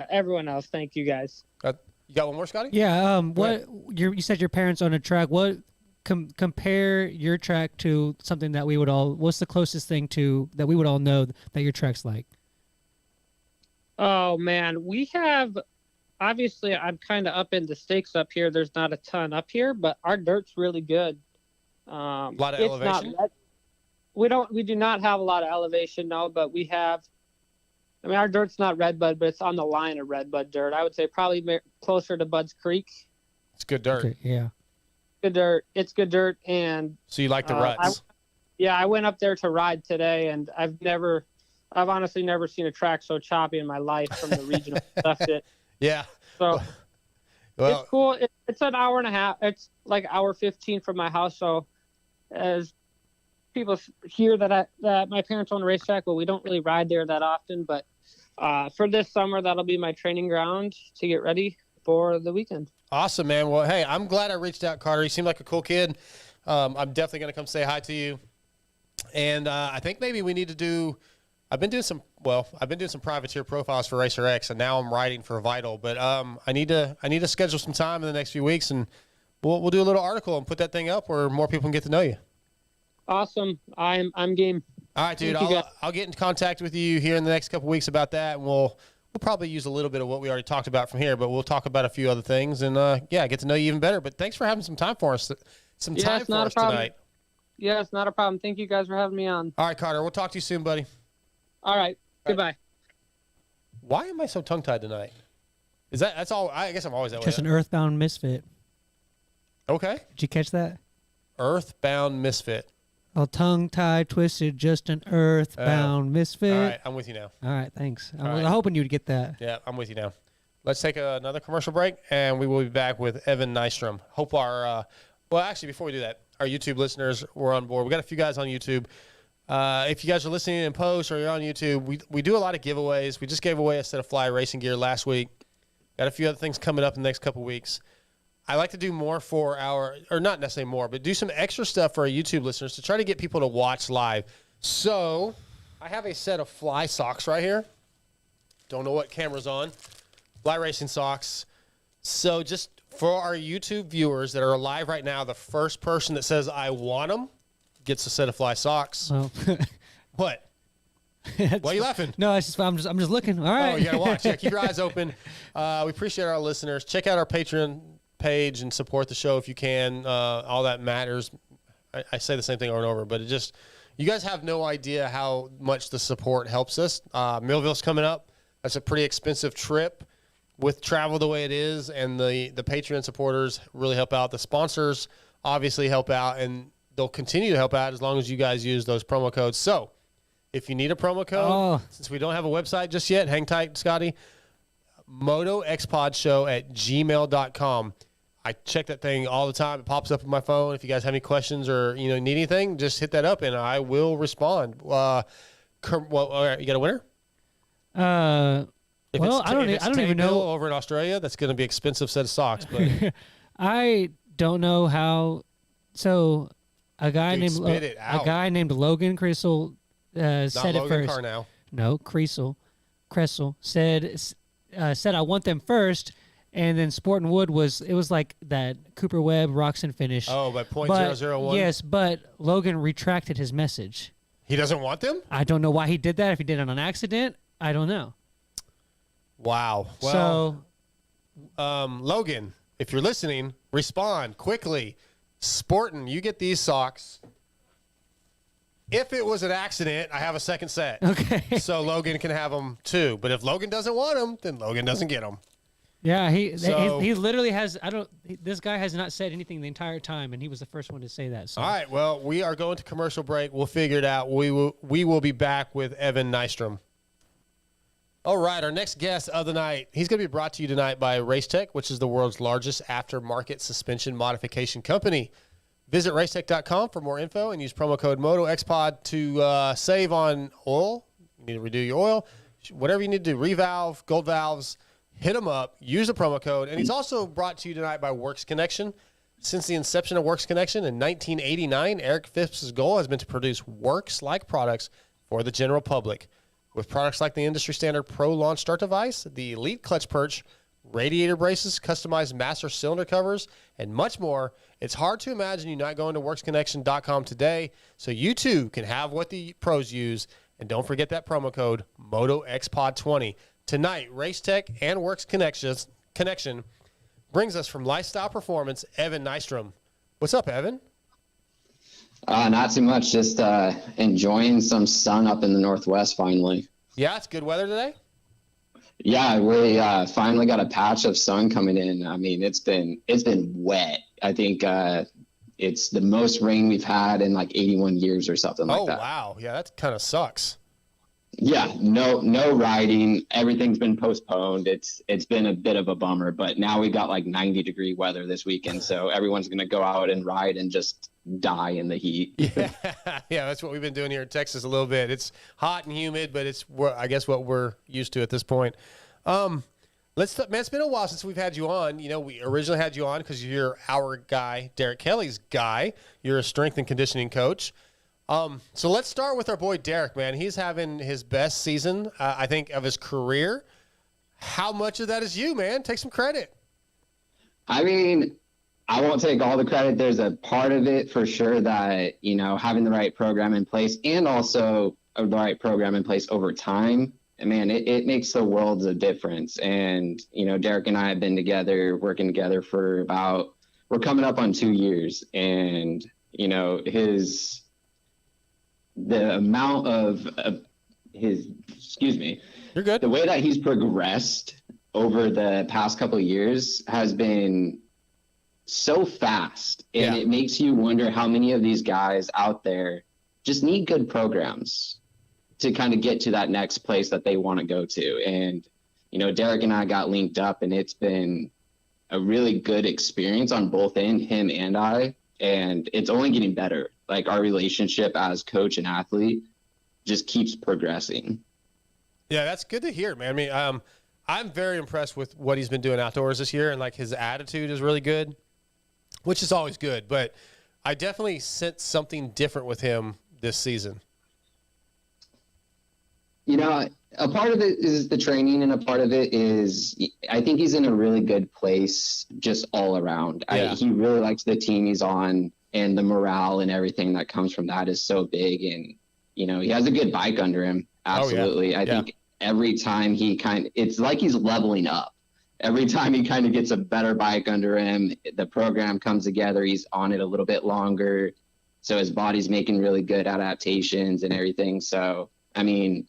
Everyone else, thank you guys. You got one more, Scotty? Yeah. You said your parents own a track. What compare your track to something that we would all? What's the closest thing to that we would all know that your track's like? Oh man, we have. Obviously, I'm kind of up in the stakes up here. There's not a ton up here, but our dirt's really good. A lot of elevation. We do not have a lot of elevation, no, but we have. I mean, our dirt's not Redbud, but it's on the line of Redbud dirt. I would say probably closer to Bud's Creek. It's good dirt. Okay, yeah. Good dirt. It's good dirt, and so you like the ruts? I went up there to ride today, and I've honestly never seen a track so choppy in my life from the regional stuff. Yeah. So it's cool. It's an hour and a half. It's like hour 15 from my house. So as people hear that my parents own a racetrack, well, we don't really ride there that often. But for this summer, that'll be my training ground to get ready for the weekend. Awesome, man. Well, hey, I'm glad I reached out, Carter. You seem like a cool kid. I'm definitely going to come say hi to you. And I think maybe we need to do – I've been doing some privateer profiles for Racer X, and now I'm riding for Vital. But I need to schedule some time in the next few weeks, and we'll do a little article and put that thing up where more people can get to know you. Awesome. I'm game. All right, dude. I'll get in contact with you here in the next couple weeks about that, and we'll probably use a little bit of what we already talked about from here, but we'll talk about a few other things and get to know you even better. But thanks for having some time for us. Tonight. Yeah, it's not a problem. Thank you guys for having me on. All right, Carter. We'll talk to you soon, buddy. All right. Goodbye. Why am I so tongue-tied tonight? That's all? I guess I'm always that way. Just an earthbound misfit. Okay. Did you catch that? Earthbound misfit. All tongue-tied, twisted, just an earthbound misfit. All right, I'm with you now. All right, thanks. I was hoping you'd get that. Yeah, I'm with you now. Let's take another commercial break, and we will be back with Evan Nystrom. Hope actually, before we do that, our YouTube listeners were on board. We got a few guys on YouTube. If you guys are listening in post or you're on YouTube, we do a lot of giveaways. We just gave away a set of Fly racing gear last week. Got a few other things coming up in the next couple weeks. I like to do more for or not necessarily more, but do some extra stuff for our YouTube listeners to try to get people to watch live. So I have a set of Fly socks right here. Don't know what camera's on. Fly racing socks. So just for our YouTube viewers that are live right now, the first person that says I want them gets a set of Fly socks. Well, what? Why are you laughing? No, I'm just looking. All right. Oh, you gotta watch. Yeah, keep your eyes open. We appreciate our listeners. Check out our Patreon page and support the show if you can. All that matters. I say the same thing over and over, but you guys have no idea how much the support helps us. Millville's coming up. That's a pretty expensive trip with travel the way it is, and the Patreon supporters really help out. The sponsors obviously help out, and they'll continue to help out as long as you guys use those promo codes. So If you need a promo code, since we don't have a website just yet, hang tight, Scotty. MotoXPodShow@gmail.com. I check that thing all the time. It pops up on my phone. If you guys have any questions or need anything, just hit that up and I will respond. All right, you got a winner? I don't even know. Over in Australia, that's going to be an expensive set of socks. But I don't know how. So a guy named Logan Cressel said it first. Carnell. No, Cressel said I want them first. And then Sport and Wood was like that Cooper Webb Roxon finish. Oh, by .001? Yes, but Logan retracted his message. He doesn't want them? I don't know why he did that. If he did it on accident, I don't know. Wow. Well, Logan, if you're listening, respond quickly. Sportin', you get these socks. If it was an accident, I have a second set. Okay. So Logan can have them too. But if Logan doesn't want them, then Logan doesn't get them. Yeah, he literally has. This guy has not said anything the entire time, and he was the first one to say that. So. All right, well, we are going to commercial break. We'll figure it out. We will be back with Evan Nystrom. All right, our next guest of the night, he's going to be brought to you tonight by Racetech, which is the world's largest aftermarket suspension modification company. Visit racetech.com for more info and use promo code MOTOXPOD to save on oil. You need to redo your oil, whatever you need to do, revalve, gold valves. Hit him up, use the promo code. And he's also brought to you tonight by Works Connection. Since the inception of Works Connection in 1989, Eric Phipps' goal has been to produce Works-like products for the general public. With products like the industry standard Pro Launch Start device, the Elite Clutch Perch, radiator braces, customized master cylinder covers, and much more, it's hard to imagine you not going to WorksConnection.com today so you too can have what the pros use. And don't forget that promo code, MOTOXPOD20. Tonight, Racetech and Works Connection brings us from Lifestyle Performance, Evan Nystrom. What's up, Evan? Not too much. Just enjoying some sun up in the Northwest finally. Yeah, it's good weather today? Yeah, we finally got a patch of sun coming in. I mean, it's been wet. I think it's the most rain we've had in like 81 years or something like that. Oh, wow. Yeah, that kind of sucks. Yeah, no riding. Everything's been postponed. It's been a bit of a bummer, but now we got like 90-degree weather this weekend, so everyone's going to go out and ride and just die in the heat. Yeah, that's what we've been doing here in Texas a little bit. It's hot and humid, but it's I guess what we're used to at this point. Man, it's been a while since we've had you on. We originally had you on because you're our guy, Derek Kelly's guy. You're a strength and conditioning coach. So let's start with our boy Derek, man. He's having his best season, I think, of his career. How much of that is you, man? Take some credit. I mean, I won't take all the credit. There's a part of it for sure that, having the right program in place and also the right program in place over time. And man, it makes the world a difference. And, Derek and I have been together, working together for we're coming up on 2 years. And, the amount of You're good. The way that he's progressed over the past couple of years has been so fast. And it makes you wonder how many of these guys out there just need good programs to kind of get to that next place that they want to go to. And, Derek and I got linked up, and it's been a really good experience on both end, him and I. And it's only getting better. Like our relationship as coach and athlete just keeps progressing. Yeah, that's good to hear, man. I mean, I'm very impressed with what he's been doing outdoors this year, and like his attitude is really good, which is always good. But I definitely sense something different with him this season. A part of it is the training, and a part of it is I think he's in a really good place just all around. Yeah. He really likes the team he's on, and the morale and everything that comes from that is so big. And, he has a good bike under him. Absolutely. I think every time it's like he's leveling up. Every time he kind of gets a better bike under him, the program comes together, he's on it a little bit longer. So his body's making really good adaptations and everything. So, I mean,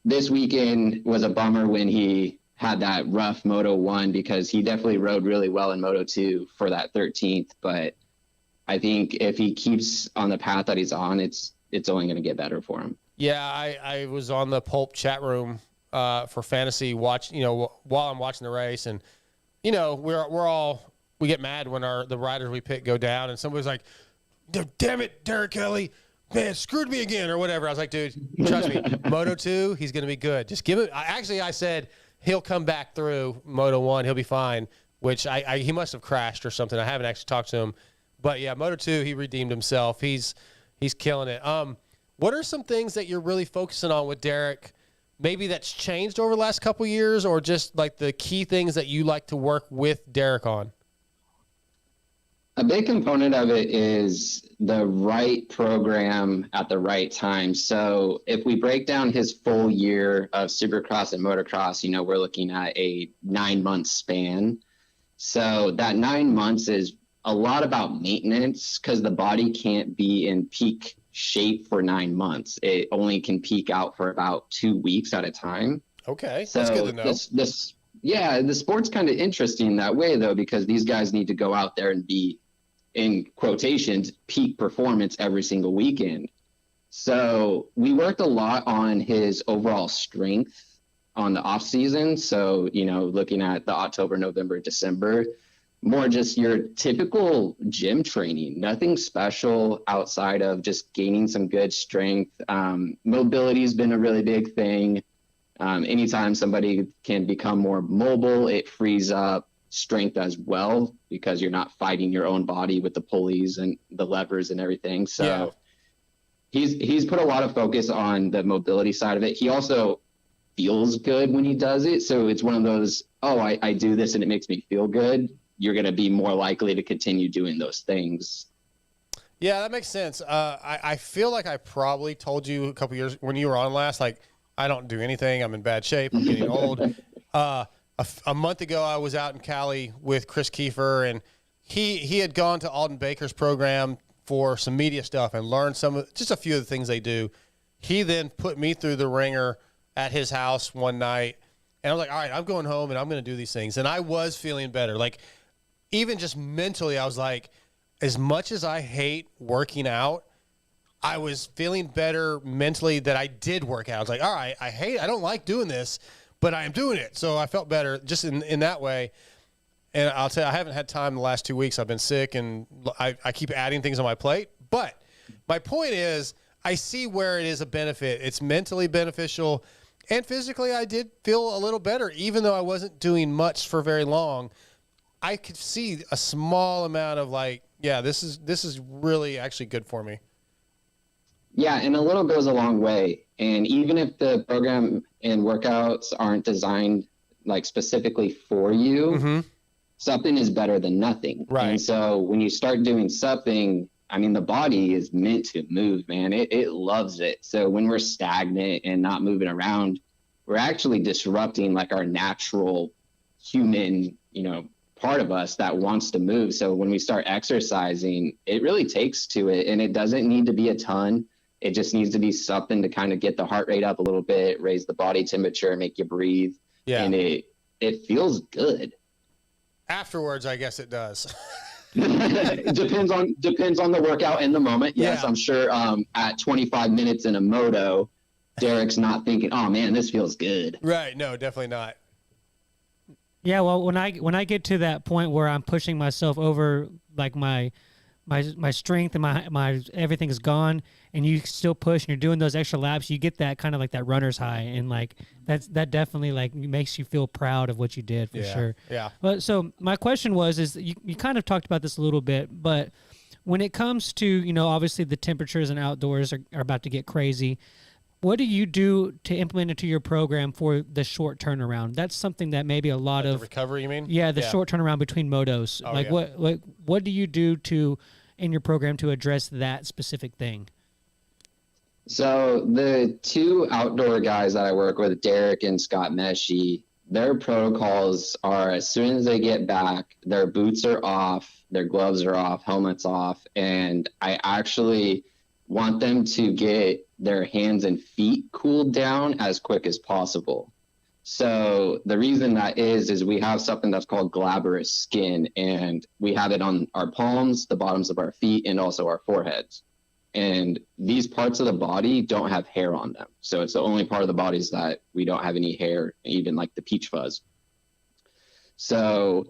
this weekend was a bummer when he had that rough Moto 1 because he definitely rode really well in Moto 2 for that 13th. But I think if he keeps on the path that he's on, it's only going to get better for him. Yeah, I was on the Pulp chat room for fantasy while I'm watching the race, and we get mad when the riders we pick go down, and somebody's like, "Damn it, Derek Kelly, man, screwed me again," or whatever. I was like, dude, trust me, Moto 2, he's going to be good. Just give it. I said he'll come back through Moto 1, he'll be fine. Which he must have crashed or something. I haven't actually talked to him, but yeah, Moto 2, he redeemed himself. He's killing it. What are some things that you're really focusing on with Derek? Maybe that's changed over the last couple of years, or just like the key things that you like to work with Derek on? A big component of it is the right program at the right time. So if we break down his full year of Supercross and motocross, we're looking at a 9-month span. So that 9 months is a lot about maintenance, because the body can't be in peak shape for 9 months. It only can peak out for about 2 weeks at a time. Okay, so that's good to know. The sport's kind of interesting that way, though, because these guys need to go out there and be, in quotations, peak performance every single weekend. So we worked a lot on his overall strength on the off season. So, looking at the October, November, December, more just your typical gym training, nothing special outside of just gaining some good strength. Mobility has been a really big thing. Anytime somebody can become more mobile, it frees up strength as well, because you're not fighting your own body with the pulleys and the levers and everything. So he's put a lot of focus on the mobility side of it. He also feels good when he does it. So it's one of those, I do this and it makes me feel good. You're going to be more likely to continue doing those things. Yeah, that makes sense. I feel like I probably told you a couple years when you were on last, like, I don't do anything. I'm in bad shape. I'm getting old. A month ago, I was out in Cali with Chris Kiefer, and he had gone to Alden Baker's program for some media stuff and learned just a few of the things they do. He then put me through the ringer at his house one night, and I was like, all right, I'm going home and I'm going to do these things. And I was feeling better. Like, even just mentally, I was like, as much as I hate working out, I was feeling better mentally that I did work out. I was like, all right, I don't like doing this, but I am doing it. So I felt better just in that way. And I'll tell you, I haven't had time the last 2 weeks. I've been sick, and I keep adding things on my plate. But my point is, I see where it is a benefit. It's mentally beneficial, and physically I did feel a little better, even though I wasn't doing much for very long. I could see a small amount of like, yeah, this is really actually good for me. Yeah, and a little goes a long way. And even if the program and workouts aren't designed like specifically for you, something is better than nothing. Right. And so when you start doing something, I mean, the body is meant to move, man. It loves it. So when we're stagnant and not moving around, we're actually disrupting like our natural human, part of us that wants to move. So when we start exercising, it really takes to it, and it doesn't need to be a ton. It just needs to be something to kind of get the heart rate up a little bit, raise the body temperature, make you breathe. Yeah. And it feels good. Afterwards, I guess it does. It depends on the workout and the moment. Yes, yeah. I'm sure at 25 minutes in a moto, Derek's not thinking, oh man, this feels good. Right. No, definitely not. Yeah, well, when I get to that point where I'm pushing myself over, like my strength and my everything is gone, and you still push and you're doing those extra laps, you get that kind of like that runner's high, and like that definitely like makes you feel proud of what you did for sure. Yeah. But so my question is you kind of talked about this a little bit, but when it comes to obviously the temperatures and outdoors are about to get crazy. What do you do to implement into your program for the short turnaround? That's something that maybe a lot of recovery. You mean? Yeah, the short turnaround between motos. What do you do in your program to address that specific thing? So the two outdoor guys that I work with, Derek and Scott Meshy, their protocols are as soon as they get back, their boots are off, their gloves are off, helmets off, and I actually want them to get their hands and feet cooled down as quick as possible. So the reason that is we have something that's called glabrous skin, and we have it on our palms, the bottoms of our feet, and also our foreheads. And these parts of the body don't have hair on them. So it's the only part of the bodies that we don't have any hair, even like the peach fuzz. So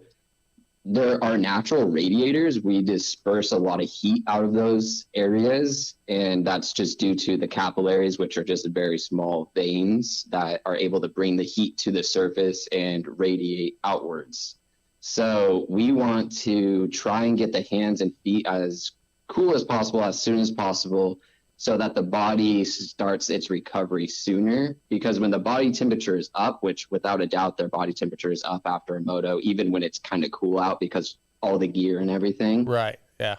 there are natural radiators. We disperse a lot of heat out of those areas. And that's just due to the capillaries, which are just very small veins that are able to bring the heat to the surface and radiate outwards. So we want to try and get the hands and feet as cool as possible, as soon as possible, so that the body starts its recovery sooner. Because when the body temperature is up, which without a doubt their body temperature is up after a moto, even when it's kind of cool out because all the gear and everything. Right. Yeah.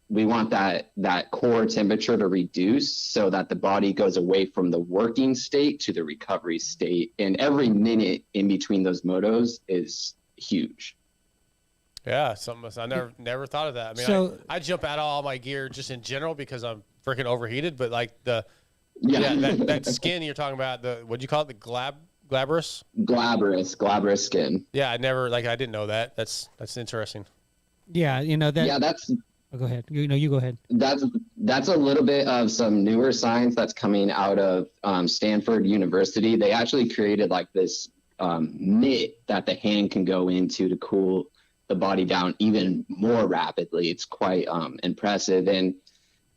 We want that core temperature to reduce so that the body goes away from the working state to the recovery state. And every minute in between those motos is huge. Yeah, something I never thought of that. I mean, so, I jump out of all my gear just in general because I'm freaking overheated. But like that skin you're talking about, what'd you call it? The glabrous? Glabrous skin. Yeah, I didn't know that. That's interesting. Yeah, that. Yeah, that's. Oh, go ahead. You go ahead. That's a little bit of some newer science that's coming out of Stanford University. They actually created like this mitt that the hand can go into to cool the body down even more rapidly. It's quite impressive. And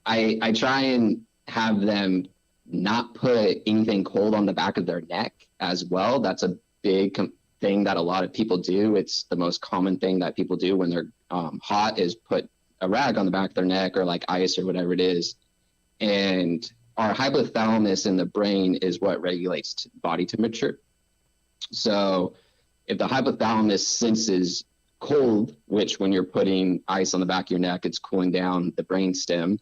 I try and have them not put anything cold on the back of their neck as well. That's a big thing that a lot of people do. It's the most common thing that people do when they're hot is put a rag on the back of their neck or like ice or whatever it is. And our hypothalamus in the brain is what regulates body temperature. So if the hypothalamus senses cold, which when you're putting ice on the back of your neck, it's cooling down the brain stem.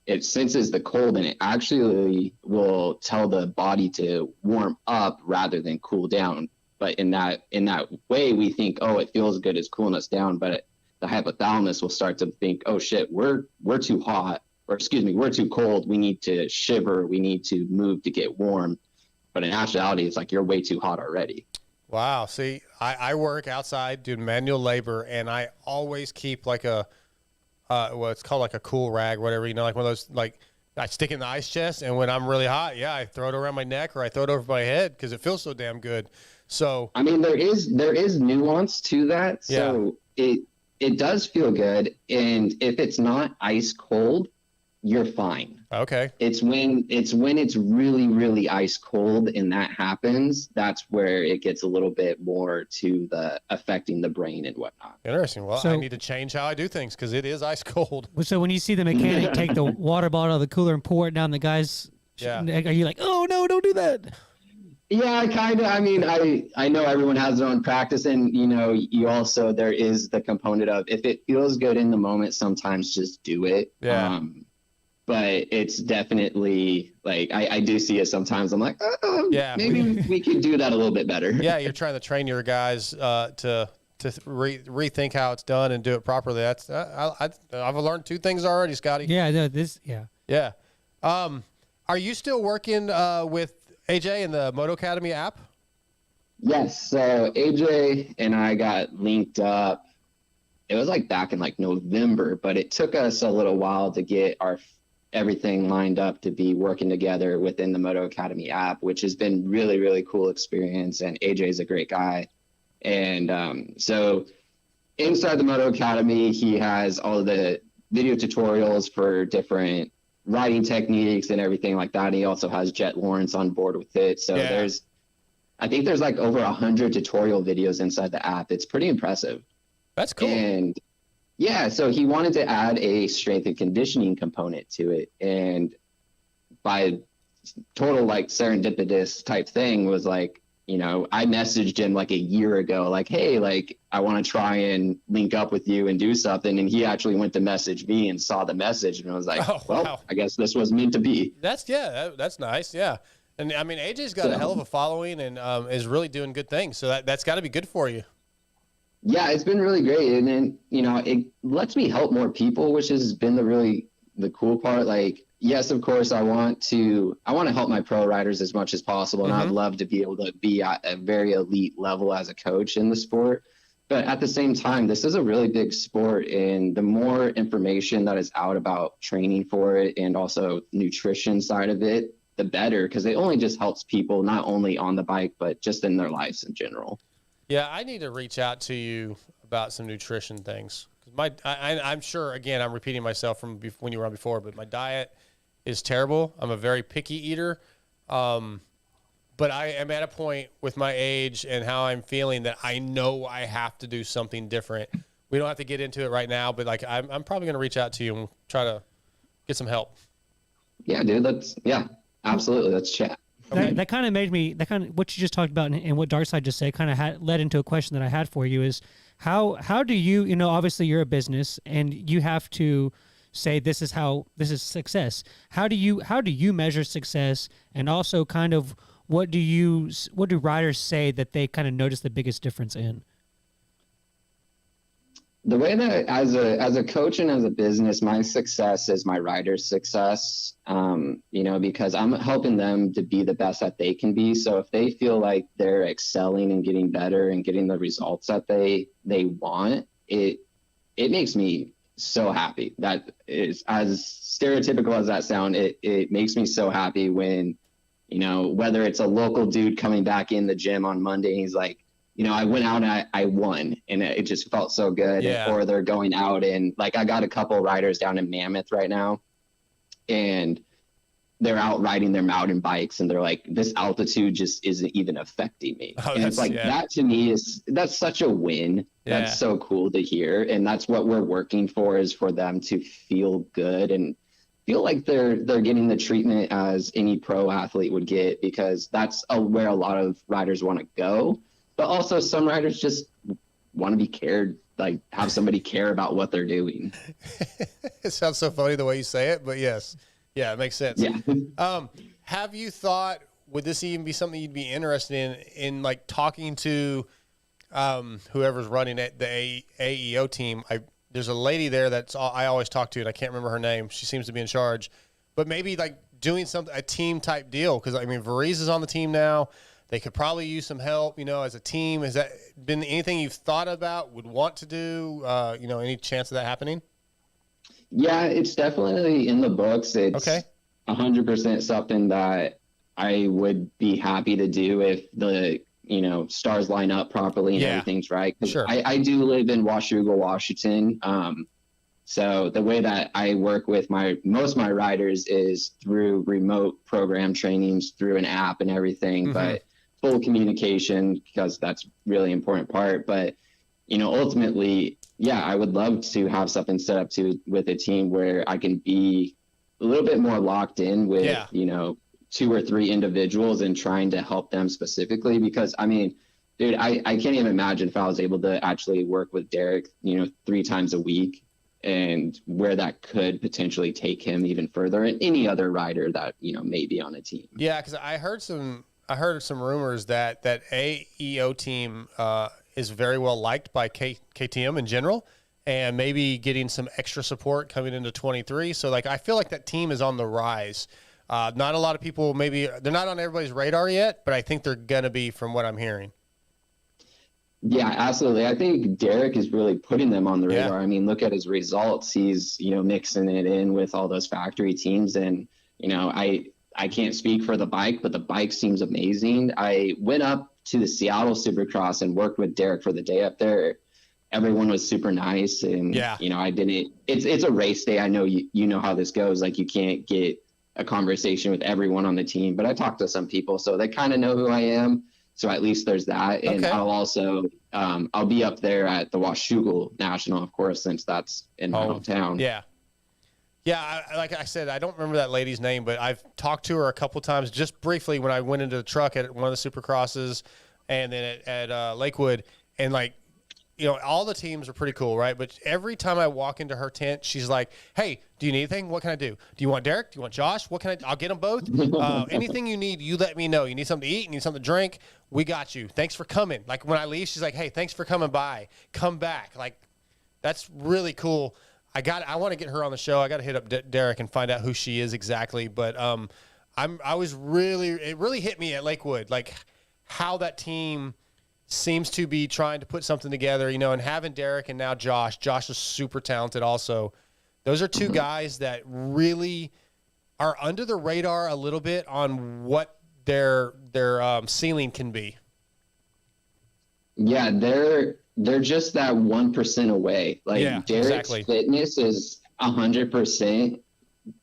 It senses the cold and it actually will tell the body to warm up rather than cool down. But in that way, we think, oh, it feels good, it's cooling us down. But the hypothalamus will start to think, oh shit, we're too hot, or excuse me, we're too cold. We need to shiver. We need to move to get warm. But in actuality, it's like you're way too hot already. Wow. See, I work outside doing manual labor, and I always keep like it's called like a cool rag, whatever, like one of those, like I stick it in the ice chest, and when I'm really hot, I throw it around my neck or I throw it over my head because it feels so damn good. So, I mean, there is nuance to that. So it does feel good. And if it's not ice cold, you're fine. Okay. It's when it's really, really ice cold and that happens, that's where it gets a little bit more to the affecting the brain and whatnot. Interesting. Well, I need to change how I do things because it is ice cold. So when you see the mechanic take the water bottle out of the cooler and pour it down the guy's neck, are you like, oh no, don't do that? Yeah, I mean, I know everyone has their own practice, and you also, there is the component of if it feels good in the moment, sometimes just do it. Yeah. But it's definitely like I do see it sometimes. I'm like, maybe we could do that a little bit better. Yeah, you're trying to train your guys to rethink how it's done and do it properly. That's I've learned two things already, Scotty. Yeah, no, yeah. Are you still working with AJ in the Moto Academy app? Yes. So AJ and I got linked up. It was like back in like November, but it took us a little while to get everything lined up to be working together within the Moto Academy app, which has been really, really cool experience. And AJ is a great guy. And so inside the Moto Academy, he has all of the video tutorials for different riding techniques and everything like that. And he also has Jet Lawrence on board with it. So I think there's like over 100 tutorial videos inside the app. It's pretty impressive. That's cool. And yeah, so he wanted to add a strength and conditioning component to it. And by total like serendipitous type thing was like, I messaged him like a year ago, like, hey, like I want to try and link up with you and do something. And he actually went to message me and saw the message and I was like, wow. I guess this was meant to be. That's nice. Yeah. And I mean, AJ's got a hell of a following and is really doing good things. So that's got to be good for you. Yeah, it's been really great. And then, it lets me help more people, which has been the cool part. Like, yes, of course, I want to help my pro riders as much as possible. And I'd love to be able to be at a very elite level as a coach in the sport. But at the same time, this is a really big sport, and the more information that is out about training for it and also nutrition side of it, the better, because it only just helps people not only on the bike, but just in their lives in general. Yeah, I need to reach out to you about some nutrition things. I'm sure, again, I'm repeating myself from when you were on before, but my diet is terrible. I'm a very picky eater. But I am at a point with my age and how I'm feeling that I know I have to do something different. We don't have to get into it right now, but like I'm probably going to reach out to you and try to get some help. Yeah, dude. Absolutely. Let's chat. Okay. That kind of made me, what you just talked about and what Darkside just said kind of led into a question that I had for you is how do you, obviously you're a business and you have to say this is success. How do you measure success, and also kind of what do riders say that they kind of notice the biggest difference in? The way that as a coach and as a business, my success is my riders' success, because I'm helping them to be the best that they can be. So if they feel like they're excelling and getting better and getting the results that they want, it makes me so happy. That is, as stereotypical as that sound, it makes me so happy when, whether it's a local dude coming back in the gym on Monday and he's like, I went out and I won, and it just felt so good. Yeah. Or they're going out and I got a couple riders down in Mammoth right now, and they're out riding their mountain bikes and they're like, this altitude just isn't even affecting me. And it's like, that to me that's such a win. Yeah. That's so cool to hear. And that's what we're working for, is for them to feel good and feel like they're getting the treatment as any pro athlete would get, because that's where a lot of riders want to go. But also some riders just want to be cared, like have somebody care about what they're doing. It sounds so funny the way you say it, but yes. Yeah, it makes sense. Yeah. Have you thought, would this even be something you'd be interested in like talking to whoever's running the AEO team? There's a lady there I always talk to, and I can't remember her name. She seems to be in charge. But maybe like doing a team type deal, because Varize is on the team now. They could probably use some help, as a team. Has that been anything you've thought about, would want to do? Any chance of that happening? Yeah, it's definitely in the books. It's okay. 100% something that I would be happy to do if the, stars line up properly and everything's right. Sure. I do live in Washougal, Washington. So the way that I work with most of my riders is through remote program trainings, through an app and everything, but full communication, because that's really important part. But, ultimately, I would love to have something set up with a team where I can be a little bit more locked in with, 2 or 3 individuals and trying to help them specifically. Because dude, I can't even imagine if I was able to actually work with Derek, 3 times a week, and where that could potentially take him even further, and any other rider that, may be on a team. Yeah. Cause I heard some rumors that AEO team, is very well liked by KTM in general, and maybe getting some extra support coming into 23. So I feel like that team is on the rise. Not a lot of people, maybe they're not on everybody's radar yet, but I think they're going to be, from what I'm hearing. Yeah, absolutely. I think Derek is really putting them on the radar. Yeah. Look at his results. He's, mixing it in with all those factory teams. And, I can't speak for the bike, but the bike seems amazing. I went up to the Seattle Supercross and worked with Derek for the day up there. Everyone was super nice. And, it's a race day. I know you know how this goes. You can't get a conversation with everyone on the team, but I talked to some people, so they kind of know who I am. So at least there's that. And I'll also, I'll be up there at the Washougal National, of course, since that's in my hometown. Yeah. Yeah. Like I said, I don't remember that lady's name, but I've talked to her a couple times just briefly when I went into the truck at one of the Supercrosses, and then at Lakewood, and all the teams are pretty cool, right? But every time I walk into her tent, she's like, hey, do you need anything? What can I do? Do you want Derek? Do you want Josh? What can I'll get them both. Anything you need, you let me know. You need something to eat? You need something to drink? We got you. Thanks for coming. When I leave, she's like, hey, thanks for coming by. Come back. That's really cool. I want to get her on the show. I got to hit up Derek and find out who she is exactly. But it really hit me at Lakewood, how that team seems to be trying to put something together, you know, and having Derek and now Josh is super talented also. Those are two guys that really are under the radar a little bit on what their ceiling can be. Yeah, they're just that 1% away. Like Derek's fitness is 100%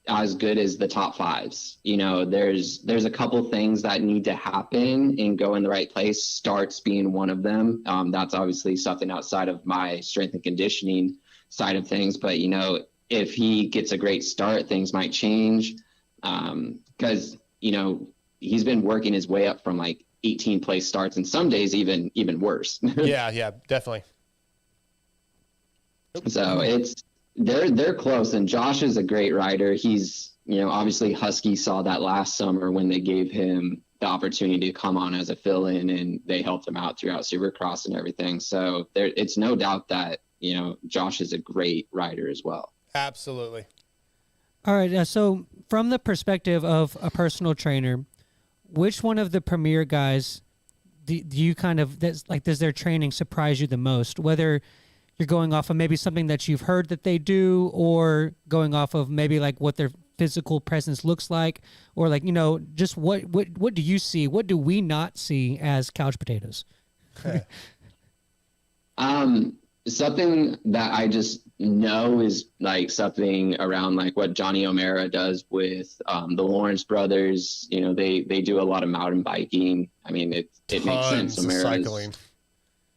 as good as the top fives. You know, there's a couple things that need to happen and go in the right place. Starts being one of them. That's obviously something outside of my strength and conditioning side of things. But, you know, if he gets a great start, things might change. Because, you know, he's been working his way up from like 18 place starts and some days even worse. yeah, definitely. So they're close, and Josh is a great rider. He's, you know, obviously Husky saw that last summer when they gave him the opportunity to come on as a fill-in, and they helped him out throughout Supercross and everything. So it's no doubt that, you know, Josh is a great rider as well. Absolutely. All right. So from the perspective of a personal trainer, which one of the premier guys do you kind of, does their training surprise you the most? Whether you're going off of maybe something that you've heard that they do, or going off of maybe like what their physical presence looks like, or like, you know, just what do you see? What do we not see as couch potatoes? Something that I just know is like something around like what Johnny O'Mara does with the Lawrence brothers. You know, they do a lot of mountain biking. I mean, it makes sense. Cycling.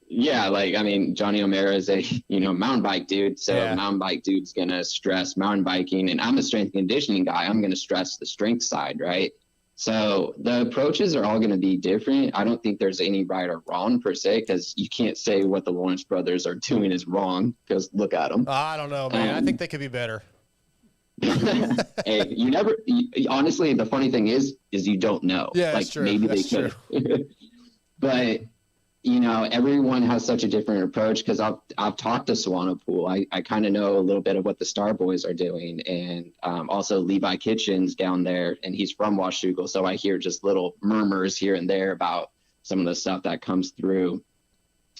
Yeah, like, I mean, Johnny O'Mara is a, you know, mountain bike dude. So mountain bike dude's going to stress mountain biking, and I'm a strength and conditioning guy. I'm going to stress the strength side, right? So the approaches are all going to be different. I don't think there's any right or wrong per se, because you can't say what the Lawrence brothers are doing is wrong, because look at them. I don't know, man. I think they could be better. Hey, honestly, the funny thing is you don't know. Yeah, like, that's true. Maybe that's they could. But, you know, everyone has such a different approach, because I've talked to Swanepoel. I kind of know a little bit of what the Star Boys are doing, and also Levi Kitchens down there, and he's from Washougal, so I hear just little murmurs here and there about some of the stuff that comes through.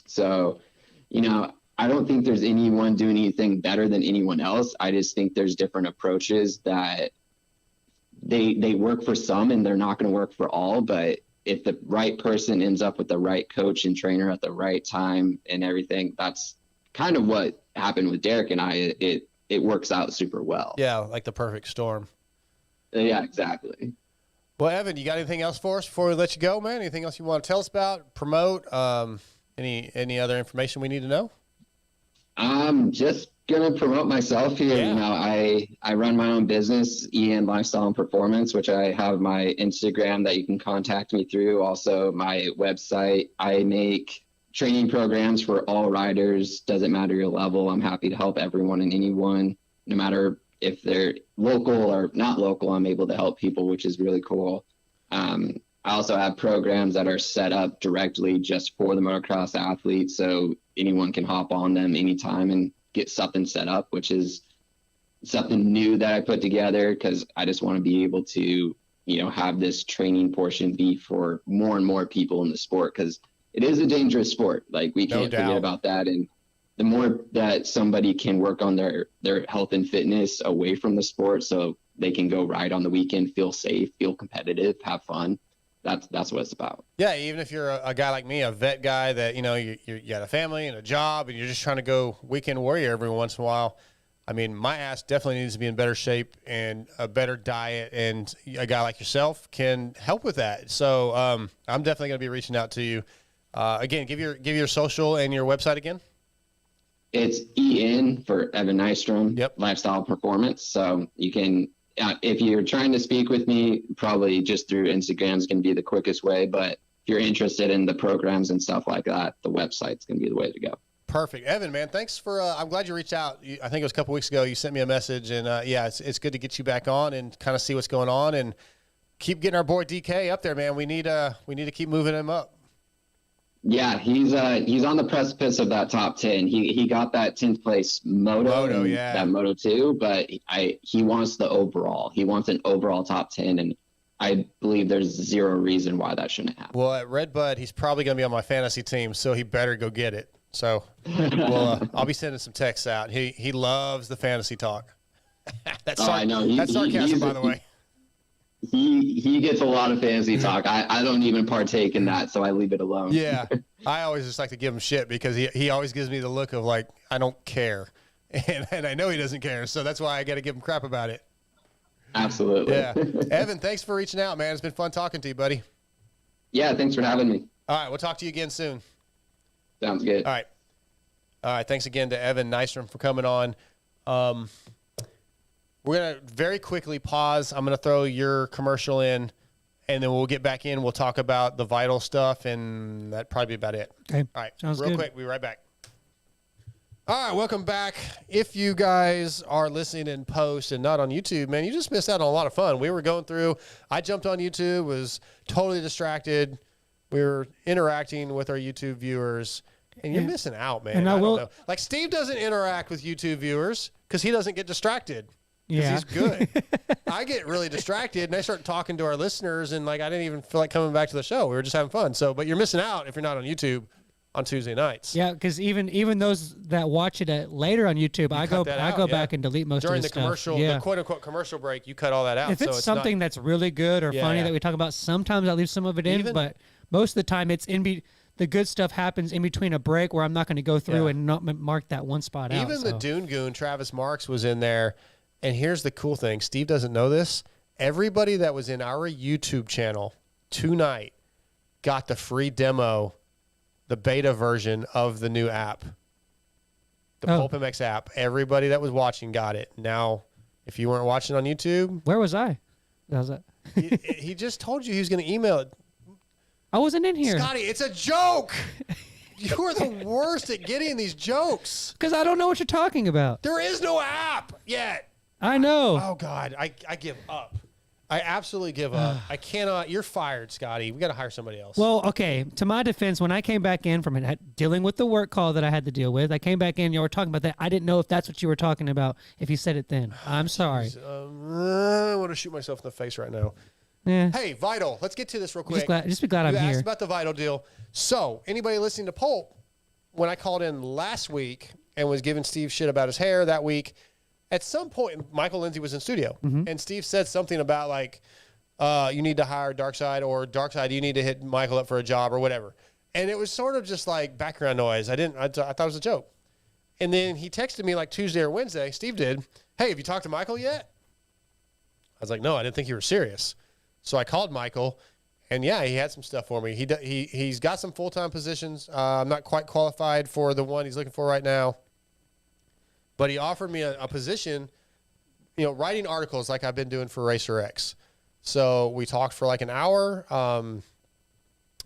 So, you know, I don't think there's anyone doing anything better than anyone else. I just think there's different approaches that they work for some, and they're not going to work for all. But if the right person ends up with the right coach and trainer at the right time and everything, that's kind of what happened with Derek and I. It works out super well. Yeah, like the perfect storm. Yeah, exactly. Well, Evan, you got anything else for us before we let you go, man? Anything else you want to tell us about, promote, any other information we need to know? I'm just going to promote myself here. Yeah. You know, I run my own business, EN Lifestyle and Performance, which I have my Instagram that you can contact me through. Also my website. I make training programs for all riders. Doesn't matter your level. I'm happy to help everyone and anyone, no matter if they're local or not local. I'm able to help people, which is really cool. I also have programs that are set up directly just for the motocross athletes, so anyone can hop on them anytime and get something set up, which is something new that I put together, because I just want to be able to, you know, have this training portion be for more and more people in the sport, because it is a dangerous sport. Like, we can't forget about that. And the more that somebody can work on their health and fitness away from the sport, so they can go ride on the weekend, feel safe, feel competitive, have fun. That's what it's about. Yeah, even if you're a guy like me, a vet guy that, you know, you got a family and a job, and you're just trying to go weekend warrior every once in a while. I mean, my ass definitely needs to be in better shape and a better diet, and a guy like yourself can help with that. So I'm definitely going to be reaching out to you. Again, give your social and your website again. It's EN for Evan Nystrom. Yep. Lifestyle Performance. So you can, if you're trying to speak with me, probably just through Instagram is going to be the quickest way. But if you're interested in the programs and stuff like that, the website's going to be the way to go. Perfect. Evan, man, thanks for, I'm glad you reached out. I think it was a couple weeks ago, you sent me a message, and yeah, it's good to get you back on and kind of see what's going on, and keep getting our boy DK up there, man. We need to keep moving him up. Yeah, he's on the precipice of that top 10. He got that 10th place moto yeah. That Moto 2, but he wants the overall. He wants an overall top 10, and I believe there's zero reason why that shouldn't happen. Well, at Red Bud, he's probably going to be on my fantasy team, so he better go get it. So I'll be sending some texts out. He loves the fantasy talk. I know. That's sarcasm, by the way. He gets a lot of fantasy talk. I don't even partake in that, so I leave it alone. Yeah. I always just like to give him shit because he always gives me the look of like, I don't care. And I know he doesn't care, so that's why I got to give him crap about it. Absolutely. Yeah. Evan, thanks for reaching out, man. It's been fun talking to you, buddy. Yeah, thanks for having me. All right, we'll talk to you again soon. Sounds good. All right. Thanks again to Evan Nystrom for coming on. We're going to very quickly pause. I'm going to throw your commercial in, and then we'll get back in. We'll talk about the Vital stuff, and that'd probably be about it. Okay. All right. Sounds real good. quick. We'll be right back. All right, welcome back. If you guys are listening in post and not on YouTube, man, you just missed out on a lot of fun. We were going through, I jumped on YouTube, was totally distracted. We were interacting with our YouTube viewers, and you're missing out, man. And I don't know. Like, Steve doesn't interact with YouTube viewers because he doesn't get distracted. Yeah. He's good. I get really distracted, and I start talking to our listeners, and, like, I didn't even feel like coming back to the show. We were just having fun. So, but you're missing out if you're not on YouTube on Tuesday nights. Yeah, because even those that watch it later on YouTube, I go back and delete most during of the stuff. commercial, the quote unquote commercial break. You cut all that out. If it's something that's really good or funny that we talk about, sometimes I leave some of it in, but most of the time it's in. The good stuff happens in between a break where I'm not going to go through and not mark that one spot out. Even the Dune Goon, Travis Marks, was in there. And here's the cool thing: Steve doesn't know this. Everybody that was in our YouTube channel tonight got the free demo, the beta version of the new app, the Pulp MX app. Everybody that was watching got it. Now, if you weren't watching on YouTube, where was I? How's that? he just told you he was going to email it. I wasn't in here. Scotty, it's a joke. You are the worst at getting these jokes. Because I don't know what you're talking about. There is no app yet. I know. Oh, God. I give up. I absolutely give up. I cannot. You're fired, Scotty. We got to hire somebody else. Well, okay. To my defense, when I came back in from dealing with the work call that I had to deal with, I came back in. You were talking about that. I didn't know if that's what you were talking about. If you said it then, I'm sorry. I want to shoot myself in the face right now. Yeah. Hey, Vital. Let's get to this real quick. Just be glad I'm you here. asked about the Vital deal. So, anybody listening to Pulp, when I called in last week and was giving Steve shit about his hair that week, at some point, Michael Lindsay was in studio, and Steve said something about, like, you need to hire Darkside, or Darkside, you need to hit Michael up for a job, or whatever. And it was sort of just like background noise. I thought it was a joke. And then he texted me like Tuesday or Wednesday, Steve did, hey, have you talked to Michael yet? I was like, no, I didn't think you were serious. So I called Michael, and yeah, he had some stuff for me. He's got some full-time positions. I'm not quite qualified for the one he's looking for right now. But he offered me a position, writing articles like I've been doing for Racer X. So we talked for like an hour.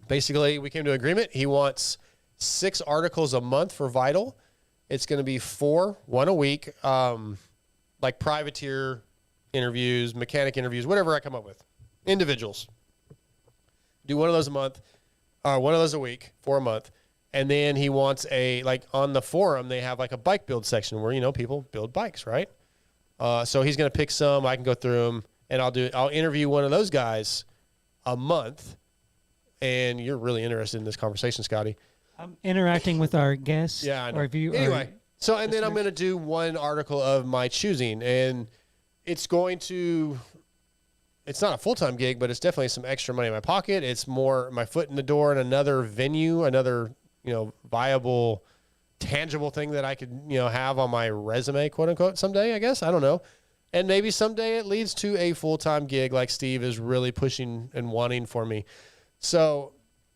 Basically, we came to an agreement. He wants 6 articles a month for Vital. It's going to be 4, 1 a week, like privateer interviews, mechanic interviews, whatever I come up with. Individuals. Do one of those a month, or one of those a week, 4 a month. And then he wants on the forum, they have like a bike build section where, people build bikes, right? So he's going to pick some. I can go through them, and I'll interview one of those guys a month. And you're really interested in this conversation, Scotty. I'm interacting with our guests. Yeah, I know. Or view, anyway, and then I'm going to do one article of my choosing, and it's not a full-time gig, but it's definitely some extra money in my pocket. It's more my foot in the door in another venue, another, viable, tangible thing that I could, have on my resume, quote unquote, someday, I guess. I don't know. And maybe someday it leads to a full-time gig like Steve is really pushing and wanting for me. So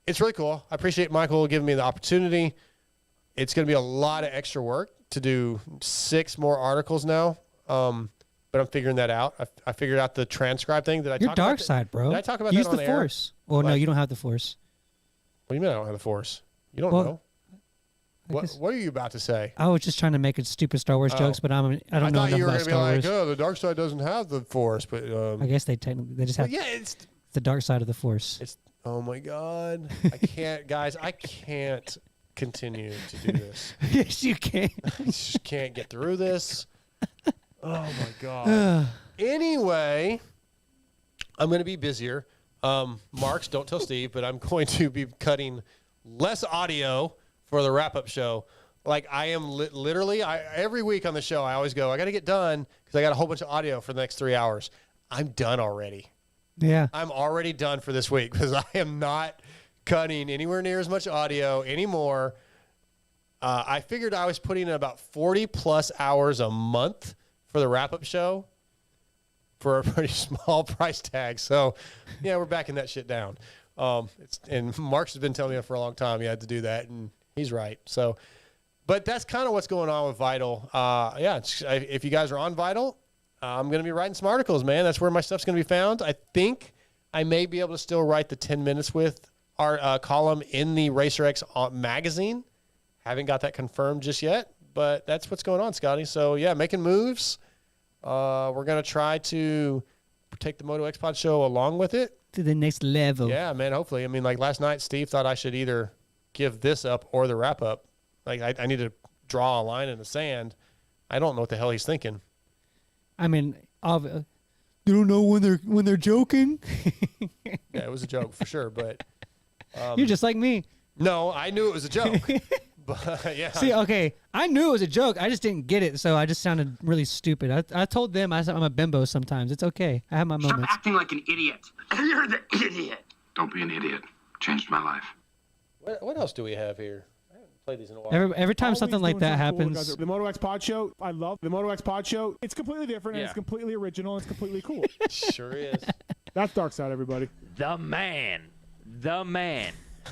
it's really cool. I appreciate Michael giving me the opportunity. It's going to be a lot of extra work to do 6 more articles now. But I'm figuring that out. I figured out the transcribe thing. You're dark side, bro. Did I talk about Use that on the air? Force. Well, no, you don't have the Force. What do you mean I don't have the Force? You don't know. What are you about to say? I was just trying to make Stupid Star Wars jokes, but I don't know enough thought you were about going to be Star like, Wars. the dark side doesn't have the Force, but I guess they just have. yeah, it's the dark side of the Force. It's oh my God, I can't, guys, I can't continue to do this. Yes, you can. I just can't get through this. Oh my God. Anyway, I'm going to be busier. Marks, don't tell Steve, but I'm going to be cutting less audio for the wrap-up show. Like I am literally, every week on the show, I always go, I got to get done because I got a whole bunch of audio for the next 3 hours. I'm done already. Yeah. I'm already done for this week because I am not cutting anywhere near as much audio anymore. I figured I was putting in about 40-plus hours a month for the wrap-up show for a pretty small price tag. So, yeah, we're backing that shit down. And Mark's has been telling me for a long time you had to do that, and he's right. So, but that's kind of what's going on with Vital. If you guys are on Vital, I'm going to be writing some articles, man. That's where my stuff's going to be found. I think I may be able to still write the 10 Minutes With our column in the Racer X magazine. Haven't got that confirmed just yet, but that's what's going on, Scotty. So, yeah, making moves. We're going to try to take the MotoXpod show along with it. To the next level. Yeah, man, hopefully. I mean, like last night, Steve thought I should either give this up or the wrap-up. Like, I need to draw a line in the sand. I don't know what the hell he's thinking. I mean, you don't know when they're joking? Yeah, it was a joke for sure, but... You're just like me. No, I knew it was a joke. But, yeah. See, okay, I knew it was a joke. I just didn't get it, so I just sounded really stupid. I told them I'm a bimbo sometimes. It's okay. I have my moments. Stop acting like an idiot. You're the idiot. Don't be an idiot. Changed my life. What else do we have here? I haven't played these in a while. Every time something like that happens. The MotoXpod show, I love the MotoXpod show. It's completely different, and Yeah. it's completely original, and it's completely cool. Sure is. That's Dark Side, everybody. The man,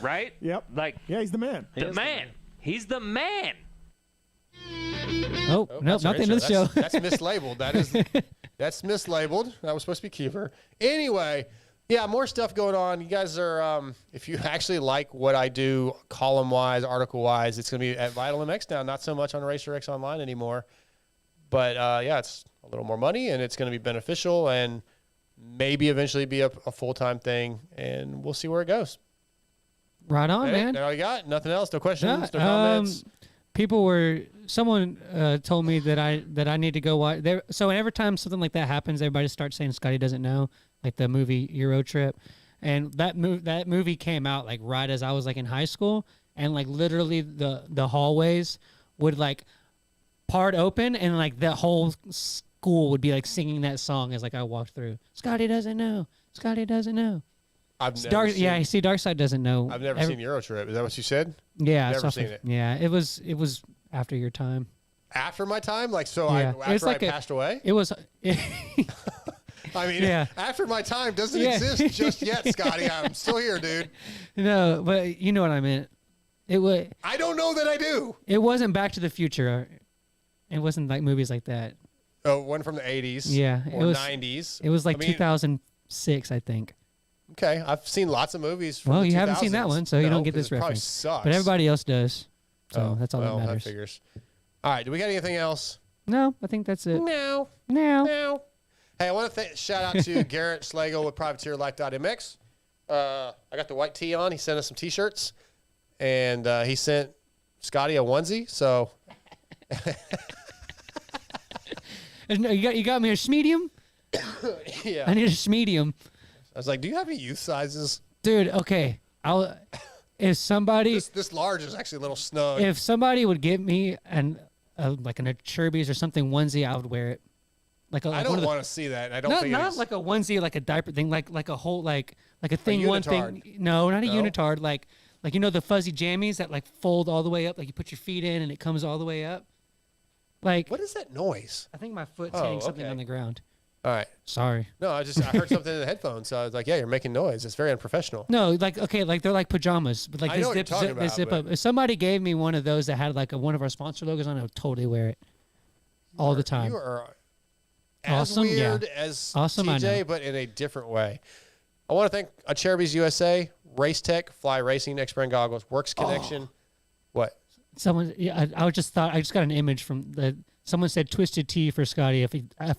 right? Yep. Like, yeah, he's the man. The man. He's the man. Oh, no, not the end of the show. That's mislabeled. That's mislabeled. That was supposed to be Kiefer. Anyway, yeah, more stuff going on. You guys are, if you actually like what I do column-wise, article-wise, it's going to be at Vital MX now, not so much on Racer X Online anymore. But, yeah, it's a little more money, and it's going to be beneficial and maybe eventually be a full-time thing, and we'll see where it goes. Right on, man. That's all you got? Nothing else? No questions? No comments? Someone told me that I need to go watch. So every time something like that happens, everybody starts saying Scotty doesn't know, like the movie Euro Trip, and that movie came out like right as I was like in high school, and like literally the hallways would like part open, and like the whole school would be like singing that song as like I walked through. Scotty doesn't know. Scotty doesn't know. I've never seen, yeah, see, Darkside doesn't know. I've never seen Euro Trip. Is that what you said? Yeah, never seen it. Yeah, it was after your time. After my time, like so. Yeah. After I passed away. It was. I mean, yeah. After my time doesn't exist just yet, Scotty. I'm still here, dude. No, but you know what I meant. It was. I don't know that I do. It wasn't Back to the Future. It wasn't like movies like that. Oh, one from the 80s. Yeah, or 90s. It was like 2006, I think. Okay, I've seen lots of movies from well, the you 2000s. haven't seen that one, so you don't get this it reference. Sucks. But everybody else does. So that's all that matters. That figures. All right, do we got anything else? No, I think that's it. No. Hey, I want to shout out to Garrett Slagle with PrivateerLife.mx. I got the white tee on. He sent us some T-shirts, and he sent Scotty a onesie. So you got me a medium. Yeah, I need a medium. I was like, do you have any youth sizes? Dude, okay. If somebody... This large is actually a little snug. If somebody would give me like an Cherbys or something onesie, I would wear it. I don't want to see that. I don't think not it's... like a onesie, like a diaper thing, like a whole, like a thing, one thing. No, not a unitard. Like you know the fuzzy jammies that like fold all the way up, like you put your feet in and it comes all the way up? Like... What is that noise? I think my foot's hitting something on the ground. All right. Sorry. No, I heard something in the headphones, so I was like, yeah, you're making noise. It's very unprofessional. No, like, okay, like they're like pajamas, but like I know what you're talking about, zip up. If somebody gave me one of those that had like one of our sponsor logos on it, I would totally wear it all the time. You are as awesome, weird as TJ, but in a different way. I want to thank Cherbys USA, Race Tech, Fly Racing, X-Brand Goggles, Works Connection. What? I just got an image from someone said Twisted Tea for Scotty. If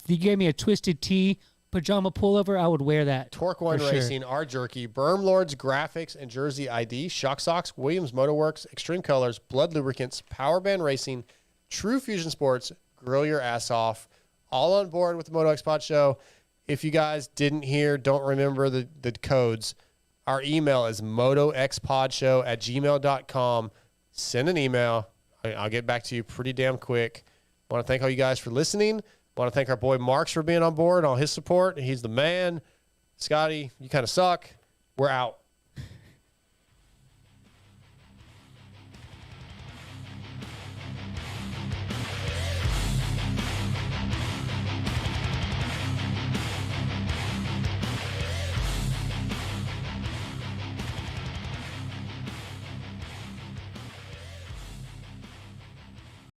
he gave me a Twisted Tea pajama pullover, I would wear that. Torque One Racing, Our Jerky, Berm Lords Graphics and Jersey ID, Shock Socks, Williams Motorworks, Extreme Colors, Blood Lubricants, Power Band Racing, TruFusion Sports, Grill Your Ass Off, all on board with the MotoXpod show. if you guys didn't hear, don't remember the codes, our email is motoxpodshow@gmail.com. Send an email. I'll get back to you pretty damn quick. I want to thank all you guys for listening. I want to thank our boy Marks for being on board and all his support. He's the man. Scotty, you kind of suck. We're out.